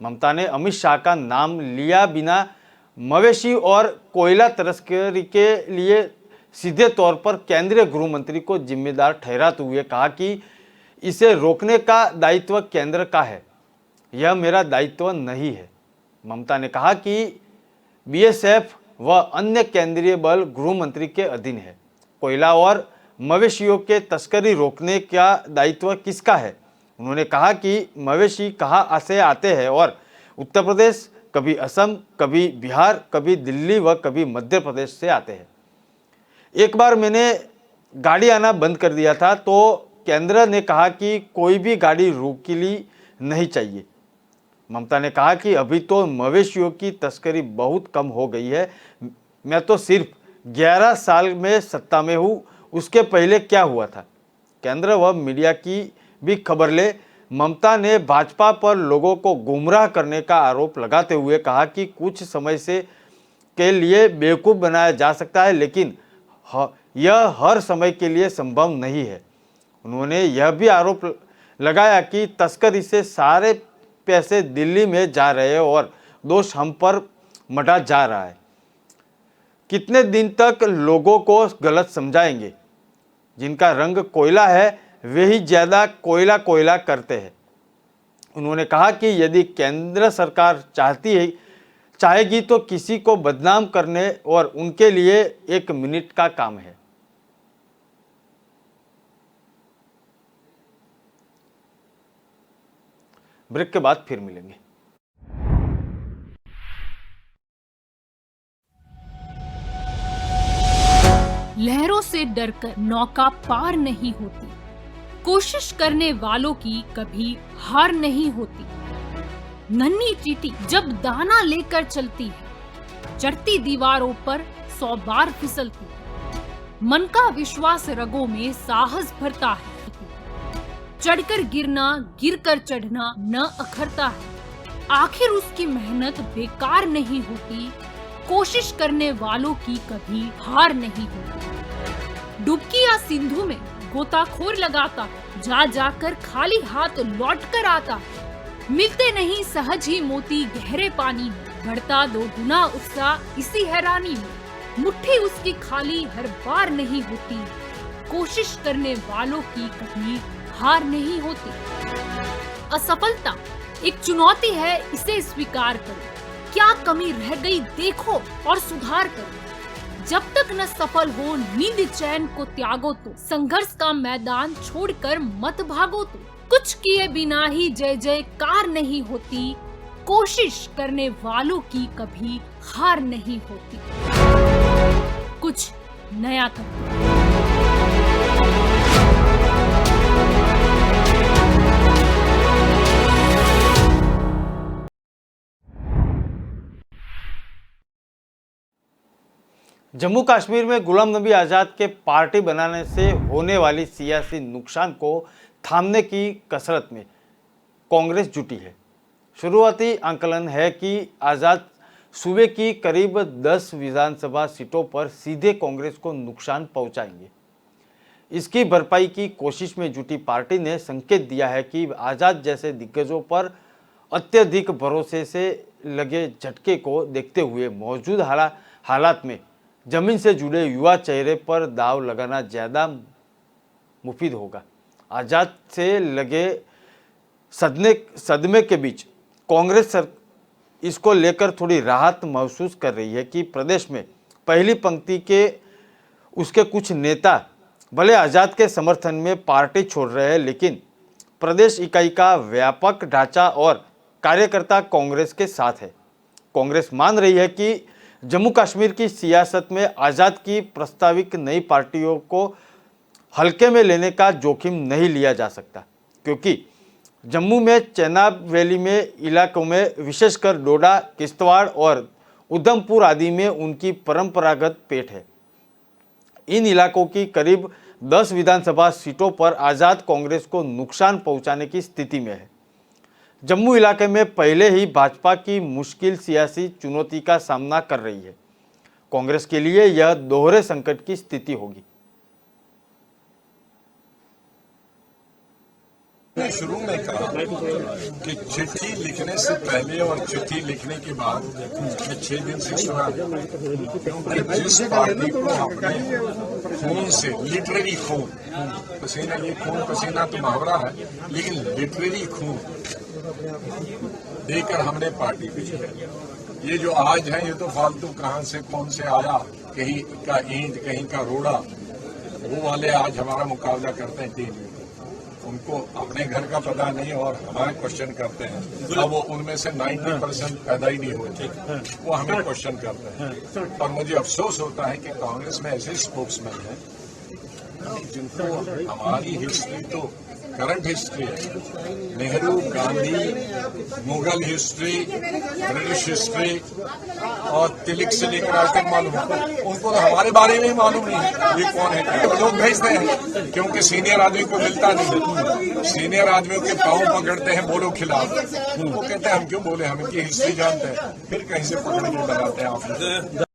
ममता ने अमित शाह का नाम लिया बिना मवेशी और कोयला तस्करी के लिए सीधे तौर पर केंद्रीय गृह मंत्री को जिम्मेदार ठहराते हुए कहा कि इसे रोकने का दायित्व केंद्र का है, यह मेरा दायित्व नहीं है। ममता ने कहा कि बीएसएफ व अन्य केंद्रीय बल गृह मंत्री के अधीन है। कोयला और मवेशियों के तस्करी रोकने का दायित्व किसका है? उन्होंने कहा कि मवेशी कहाँ से आते हैं और उत्तर प्रदेश, कभी असम, कभी बिहार, कभी दिल्ली व कभी मध्य प्रदेश से आते हैं। एक बार मैंने गाड़ी आना बंद कर दिया था तो केंद्र ने कहा कि कोई भी गाड़ी रोकीली नहीं चाहिए। ममता ने कहा कि अभी तो मवेशियों की तस्करी बहुत कम हो गई है, मैं तो सिर्फ 11 साल में सत्ता में हूँ, उसके पहले क्या हुआ था? केंद्र व मीडिया की भी खबर ले ममता ने भाजपा पर लोगों को गुमराह करने का आरोप लगाते हुए कहा कि कुछ समय से के लिए बेवकूफ़ बनाया जा सकता है, लेकिन यह हर समय के लिए संभव नहीं है। उन्होंने यह भी आरोप लगाया कि तस्करी से सारे पैसे दिल्ली में जा रहे हैं और दोष हम पर मढ़ा जा रहा है। कितने दिन तक लोगों को गलत समझाएंगे? जिनका रंग कोयला है वे ही ज़्यादा कोयला करते हैं। उन्होंने कहा कि यदि केंद्र सरकार चाहेगी तो किसी को बदनाम करने और उनके लिए 1 मिनट का काम है। ब्रेक के बाद फिर मिलेंगे। लहरों से डरकर नौका पार नहीं होती, कोशिश करने वालों की कभी हार नहीं होती। नन्ही चींटी जब दाना लेकर चलती है, चढ़ती दीवारों पर 100 बार फिसलती है। मन का विश्वास रगों में साहस भरता है, चढ़कर गिरना, गिरकर चढ़ना न अखरता है। आखिर उसकी मेहनत बेकार नहीं होती, कोशिश करने वालों की कभी हार नहीं होती। डुबकी या सिंधु में गोताखोर लगाता, जा जाकर खाली हाथ लौट कर आता। मिलते नहीं सहज ही मोती गहरे पानी में, बढ़ता 2 गुना उत्साह इसी हैरानी में। मुट्ठी उसकी खाली हर बार नहीं होती, कोशिश करने वालों की कभी हार नहीं होती। असफलता एक चुनौती है, इसे स्वीकार करो। क्या कमी रह गई देखो और सुधार करो। जब तक न सफल हो नींद चैन को त्यागो तो, संघर्ष का मैदान छोड़कर मत भागो तो। कुछ किए बिना ही जय जयकार नहीं होती, कोशिश करने वालों की कभी हार नहीं होती। कुछ नया करो। जम्मू कश्मीर में गुलाम नबी आज़ाद के पार्टी बनाने से होने वाली सियासी नुकसान को थामने की कसरत में कांग्रेस जुटी है। शुरुआती आंकलन है कि आज़ाद सूबे की करीब 10 विधानसभा सीटों पर सीधे कांग्रेस को नुकसान पहुंचाएंगे। इसकी भरपाई की कोशिश में जुटी पार्टी ने संकेत दिया है कि आज़ाद जैसे दिग्गजों पर अत्यधिक भरोसे से लगे झटके को देखते हुए मौजूद हालात में जमीन से जुड़े युवा चेहरे पर दाव लगाना ज़्यादा मुफीद होगा। आज़ाद से लगे सदमे के बीच कांग्रेस इसको लेकर थोड़ी राहत महसूस कर रही है कि प्रदेश में पहली पंक्ति के उसके कुछ नेता भले आज़ाद के समर्थन में पार्टी छोड़ रहे हैं, लेकिन प्रदेश इकाई का व्यापक ढांचा और कार्यकर्ता कांग्रेस के साथ है। कांग्रेस मान रही है कि जम्मू कश्मीर की सियासत में आज़ाद की प्रस्तावित नई पार्टियों को हल्के में लेने का जोखिम नहीं लिया जा सकता, क्योंकि जम्मू में चेनाब वैली में इलाकों में विशेषकर डोडा, किश्तवाड़ और उधमपुर आदि में उनकी परंपरागत पेठ है। इन इलाकों की करीब 10 विधानसभा सीटों पर आज़ाद कांग्रेस को नुकसान पहुंचाने की स्थिति में है। जम्मू इलाके में पहले ही भाजपा की मुश्किल सियासी चुनौती का सामना कर रही है। कांग्रेस के लिए यह दोहरे संकट की स्थिति होगी। मैंने शुरू में कहा कि चिट्ठी लिखने से पहले और चिट्ठी लिखने के बाद मैं 6 दिन से सुना, क्योंकि जिस पार्टी को अपने खून से, लिटरेरी खून, पसीना, ये खून पसीना तो मुहावरा है, लेकिन लिटरेरी खून देकर हमने पार्टी भेजी। ये जो आज है ये तो फालतू कहां से कौन से आया, कहीं का ईंट कहीं का रोड़ा, वो वाले आज हमारा मुकाबला करते हैं टीम। उनको अपने घर का पता नहीं और हमारे क्वेश्चन करते हैं। अब वो उनमें से 90% पैदा ही नहीं होते, वो हमें क्वेश्चन करते हैं। और मुझे अफसोस होता है कि कांग्रेस में ऐसे स्पोक्समैन हैं जिनको हमारी हिस्ट्री तो करंट हिस्ट्री है, Nehru, Gandhi, Mughal history, British history और तिलक से लेकर आज तक मालूम है। उनको तो हमारे बारे में ही मालूम नहीं है ये कौन है। तो लोग भेजते हैं क्योंकि सीनियर आदमी को मिलता नहीं। सीनियर आदमियों के पाँव पकड़ते हैं, बोलो खिलाफ। वो कहते हैं हम क्यों बोले, हम इनकी हिस्ट्री जानते हैं, फिर कहीं से पकड़ के लगाते हैं आप।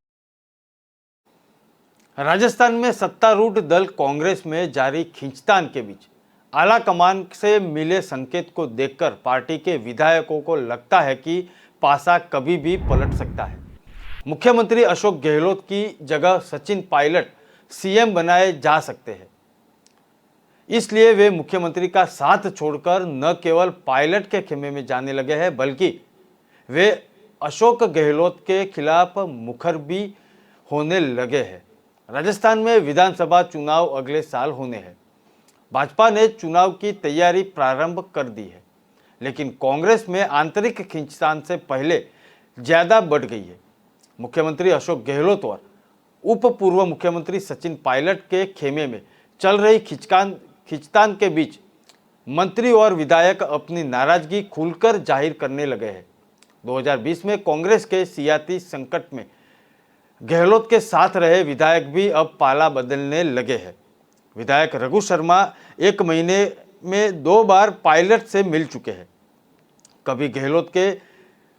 राजस्थान में सत्तारूढ़ दल कांग्रेस में जारी खींचतान के बीच आला कमान से मिले संकेत को देखकर पार्टी के विधायकों को लगता है कि पासा कभी भी पलट सकता है। मुख्यमंत्री अशोक गहलोत की जगह सचिन पायलट सीएम बनाए जा सकते हैं। इसलिए वे मुख्यमंत्री का साथ छोड़कर न केवल पायलट के खेमे में जाने लगे हैं, बल्कि वे अशोक गहलोत के खिलाफ मुखर भी होने लगे हैं। राजस्थान में विधानसभा चुनाव अगले साल होने हैं। भाजपा ने चुनाव की तैयारी प्रारंभ कर दी है, लेकिन कांग्रेस में आंतरिक खींचतान से पहले ज्यादा बढ़ गई है। मुख्यमंत्री अशोक गहलोत और उप पूर्व मुख्यमंत्री सचिन पायलट के खेमे में चल रही खींचतान के बीच मंत्री और विधायक अपनी नाराजगी खुलकर जाहिर करने लगे हैं। 2020 में कांग्रेस के सियासी संकट में गहलोत के साथ रहे विधायक भी अब पाला बदलने लगे हैं। विधायक रघु शर्मा 1 महीने में 2 बार पायलट से मिल चुके हैं। कभी गहलोत के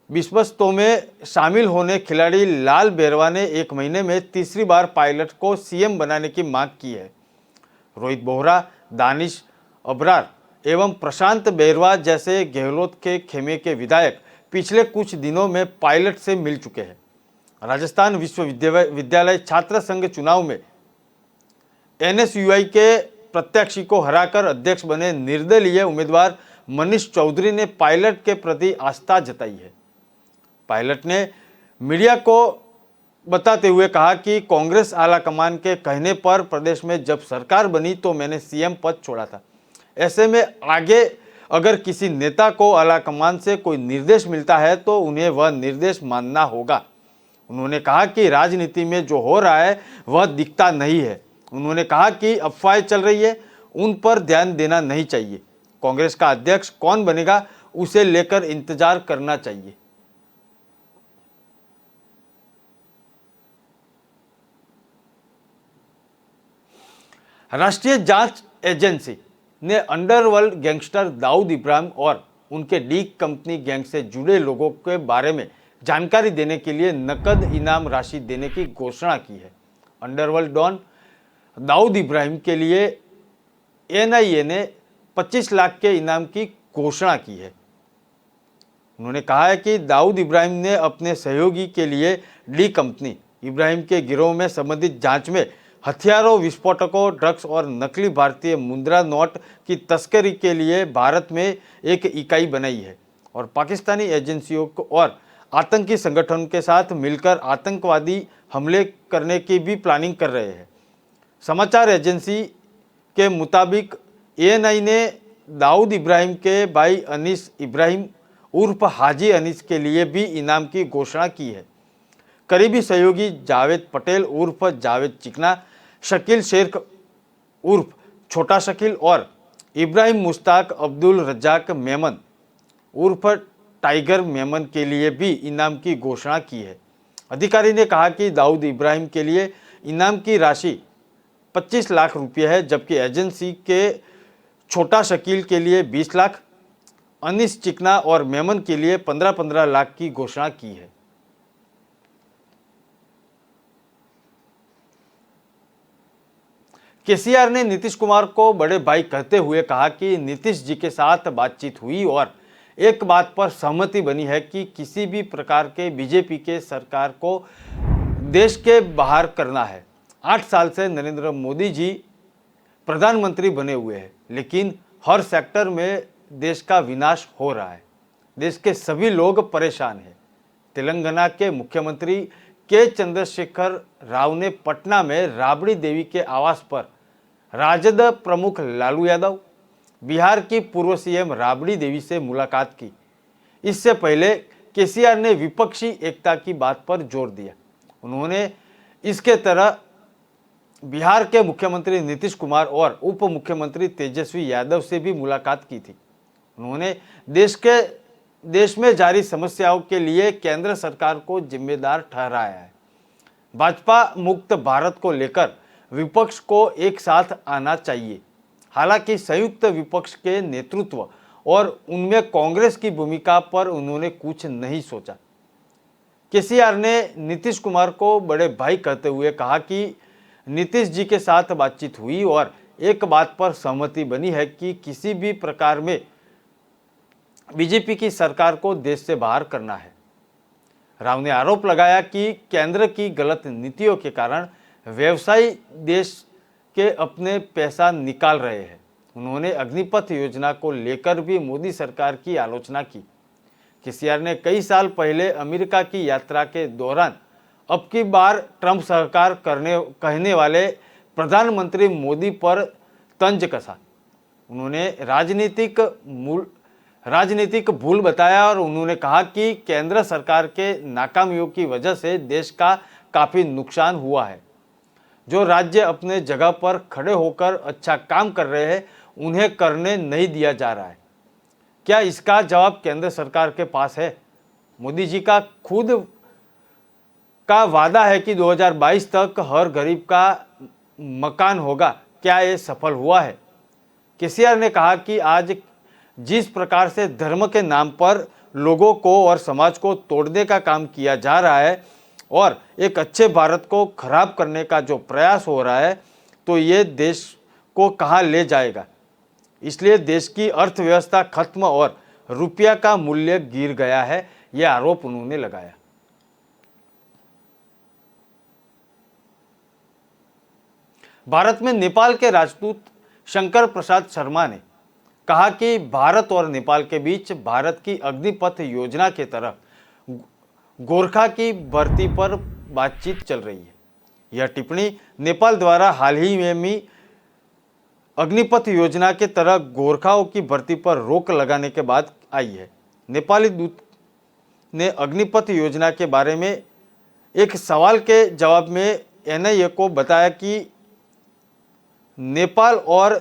विश्वस्तों में शामिल होने खिलाड़ी लाल बेरवा ने 1 महीने में 3री बार पायलट को सीएम बनाने की मांग की है। रोहित बोहरा, दानिश अबरार एवं प्रशांत बेरवा जैसे गहलोत के खेमे के विधायक पिछले कुछ दिनों में पायलट से मिल चुके हैं। राजस्थान विश्वविद्यालय छात्र संघ चुनाव में एनएसयूआई के प्रत्याशी को हराकर अध्यक्ष बने निर्दलीय उम्मीदवार मनीष चौधरी ने पायलट के प्रति आस्था जताई है। पायलट ने मीडिया को बताते हुए कहा कि कांग्रेस आलाकमान के कहने पर प्रदेश में जब सरकार बनी तो मैंने सीएम पद छोड़ा था। ऐसे में आगे अगर किसी नेता को आलाकमान से कोई निर्देश मिलता है तो उन्हें वह निर्देश मानना होगा। उन्होंने कहा कि राजनीति में जो हो रहा है वह दिखता नहीं है। उन्होंने कहा कि अफवाहें चल रही है, उन पर ध्यान देना नहीं चाहिए। कांग्रेस का अध्यक्ष कौन बनेगा उसे लेकर इंतजार करना चाहिए। राष्ट्रीय जांच एजेंसी ने अंडरवर्ल्ड गैंगस्टर दाऊद इब्राहिम और उनके डी कंपनी गैंग से जुड़े लोगों के बारे में जानकारी देने के लिए नकद इनाम राशि देने की घोषणा की है। अंडरवर्ल्ड डॉन दाऊद इब्राहिम के लिए एनआईए ने 25 लाख के इनाम की घोषणा की है। उन्होंने कहा है कि दाऊद इब्राहिम ने अपने सहयोगी के लिए डी कंपनी इब्राहिम के गिरोह में संबंधित जांच में हथियारों, विस्फोटकों, ड्रग्स और नकली भारतीय मुद्रा नोट की तस्करी के लिए भारत में एक इकाई बनाई है और पाकिस्तानी एजेंसियों को और आतंकी संगठन के साथ मिलकर आतंकवादी हमले करने की भी प्लानिंग कर रहे हैं। समाचार एजेंसी के मुताबिक एएनआई ने दाऊद इब्राहिम के भाई अनीस इब्राहिम उर्फ हाजी अनीस के लिए भी इनाम की घोषणा की है। करीबी सहयोगी जावेद पटेल उर्फ जावेद चिकना, शकील शेख उर्फ छोटा शकील और इब्राहिम मुश्ताक अब्दुल रज्जाक मेमन उर्फ टाइगर मेमन के लिए भी इनाम की घोषणा की है। अधिकारी ने कहा कि दाऊद इब्राहिम के लिए इनाम की राशि 25 लाख रुपये है, जबकि एजेंसी के छोटा शकील के लिए 20 लाख, अनीस चिकना और मेमन के लिए 15-15 लाख की घोषणा की है। केसीआर ने नीतीश कुमार को बड़े भाई कहते हुए कहा कि नीतीश जी के साथ बातचीत हुई और एक बात पर सहमति बनी है कि किसी भी प्रकार के बीजेपी के सरकार को देश के बाहर करना है। 8 साल से नरेंद्र मोदी जी प्रधानमंत्री बने हुए हैं, लेकिन हर सेक्टर में देश का विनाश हो रहा है। देश के सभी लोग परेशान हैं। तेलंगाना के मुख्यमंत्री के चंद्रशेखर राव ने पटना में राबड़ी देवी के आवास पर राजद प्रमुख लालू यादव, बिहार की पूर्व सीएम राबड़ी देवी से मुलाकात की। इससे पहले केसीआर ने विपक्षी एकता की बात पर जोर दिया। उन्होंने इसके तरह बिहार के मुख्यमंत्री नीतीश कुमार और उप मुख्यमंत्री तेजस्वी यादव से भी मुलाकात की थी। उन्होंने देश में जारी समस्याओं के लिए केंद्र सरकार को जिम्मेदार ठहराया है। भाजपा मुक्त भारत को लेकर विपक्ष को एक साथ आना चाहिए। हालांकि संयुक्त विपक्ष के नेतृत्व और उनमें कांग्रेस की भूमिका पर उन्होंने कुछ नहीं सोचा। केसीआर ने नीतीश कुमार को बड़े भाई कहते हुए कहा कि नीतीश जी के साथ बातचीत हुई और एक बात पर सहमति बनी है कि किसी भी प्रकार में बीजेपी की सरकार को देश से बाहर करना है। राव ने आरोप लगाया कि केंद्र की गलत नीतियों के कारण व्यवसायी देश के अपने पैसा निकाल रहे हैं। उन्होंने अग्निपथ योजना को लेकर भी मोदी सरकार की आलोचना की। केसीआर ने कई साल पहले अमेरिका की यात्रा के दौरान अब की बार ट्रंप सरकार कहने वाले प्रधानमंत्री मोदी पर तंज कसा। उन्होंने राजनीतिक भूल बताया और उन्होंने कहा कि केंद्र सरकार के नाकामियों की वजह से देश का काफ़ी नुकसान हुआ है। जो राज्य अपने जगह पर खड़े होकर अच्छा काम कर रहे हैं, उन्हें करने नहीं दिया जा रहा है। क्या इसका जवाब केंद्र सरकार के पास है? मोदी जी का खुद का वादा है कि 2022 तक हर गरीब का मकान होगा। क्या ये सफल हुआ है? केसीआर ने कहा कि आज जिस प्रकार से धर्म के नाम पर लोगों को और समाज को तोड़ने का काम किया जा रहा है और एक अच्छे भारत को खराब करने का जो प्रयास हो रहा है, तो ये देश को कहाँ ले जाएगा। इसलिए देश की अर्थव्यवस्था खत्म और रुपया का मूल्य गिर गया है, ये आरोप उन्होंने लगाया। भारत में नेपाल के राजदूत शंकर प्रसाद शर्मा ने कहा कि भारत और नेपाल के बीच भारत की अग्निपथ योजना के तरह गोरखा की भर्ती पर बातचीत चल रही है। यह टिप्पणी नेपाल द्वारा हाल ही में अग्निपथ योजना के तरह गोरखाओं की भर्ती पर रोक लगाने के बाद आई है। नेपाली दूत ने अग्निपथ योजना के बारे में एक सवाल के जवाब में एनआईए को बताया कि नेपाल और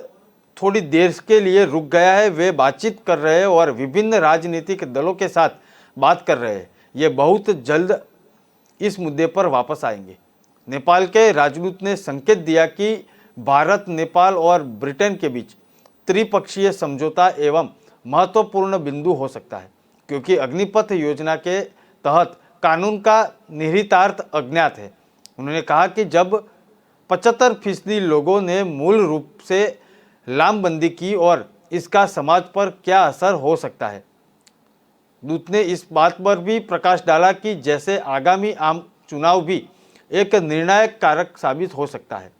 थोड़ी देर के लिए रुक गया है। वे बातचीत कर रहे हैं और विभिन्न राजनीतिक दलों के साथ बात कर रहे हैं। ये बहुत जल्द इस मुद्दे पर वापस आएंगे। नेपाल के राजदूत ने संकेत दिया कि भारत, नेपाल और ब्रिटेन के बीच त्रिपक्षीय समझौता एवं महत्वपूर्ण बिंदु हो सकता है, क्योंकि अग्निपथ योजना के तहत कानून का निहितार्थ अज्ञात है। उन्होंने कहा कि जब 75% लोगों ने मूल रूप से लामबंदी की और इसका समाज पर क्या असर हो सकता है। दूत ने इस बात पर भी प्रकाश डाला कि जैसे आगामी आम चुनाव भी एक निर्णायक कारक साबित हो सकता है,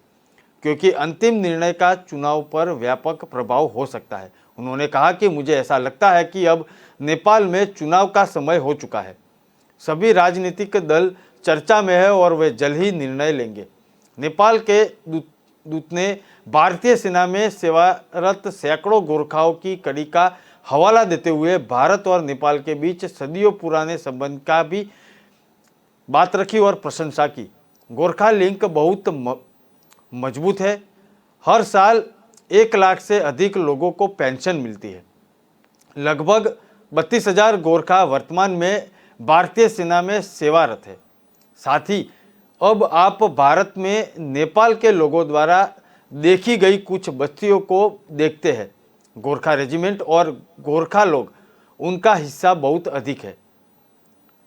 क्योंकि अंतिम निर्णय का चुनाव पर व्यापक प्रभाव हो सकता है। उन्होंने कहा कि मुझे ऐसा लगता है कि अब नेपाल में चुनाव का समय हो चुका है। सभी राजनीतिक दल चर्चा में है और वे जल्द ही निर्णय लेंगे। नेपाल के दूत ने भारतीय सेना में सेवारत सैकड़ों गोरखाओं की कड़ी का हवाला देते हुए भारत और नेपाल के बीच सदियों पुराने संबंध का भी बात रखी और प्रशंसा की। गोरखा लिंक बहुत मजबूत है। हर साल 1 लाख से अधिक लोगों को पेंशन मिलती है। लगभग 32,000 गोरखा वर्तमान में भारतीय सेना में सेवारत है। साथ ही अब आप भारत में नेपाल के लोगों द्वारा देखी गई कुछ बस्तियों को देखते हैं। गोरखा रेजिमेंट और गोरखा लोग, उनका हिस्सा बहुत अधिक है।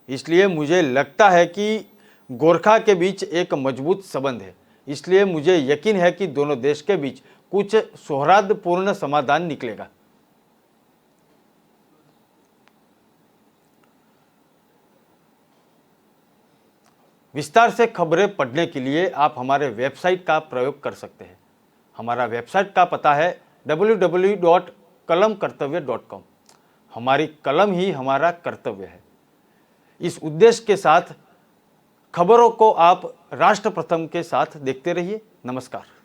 इसलिए मुझे लगता है कि गोरखा के बीच एक मजबूत संबंध है। इसलिए मुझे यकीन है कि दोनों देश के बीच कुछ सौहार्दपूर्ण समाधान निकलेगा। विस्तार से खबरें पढ़ने के लिए आप हमारे वेबसाइट का प्रयोग कर सकते हैं। हमारा वेबसाइट का पता है www.kalamkartavya.com। हमारी कलम ही हमारा कर्तव्य है। इस उद्देश्य के साथ खबरों को आप राष्ट्र प्रथम के साथ देखते रहिए। नमस्कार।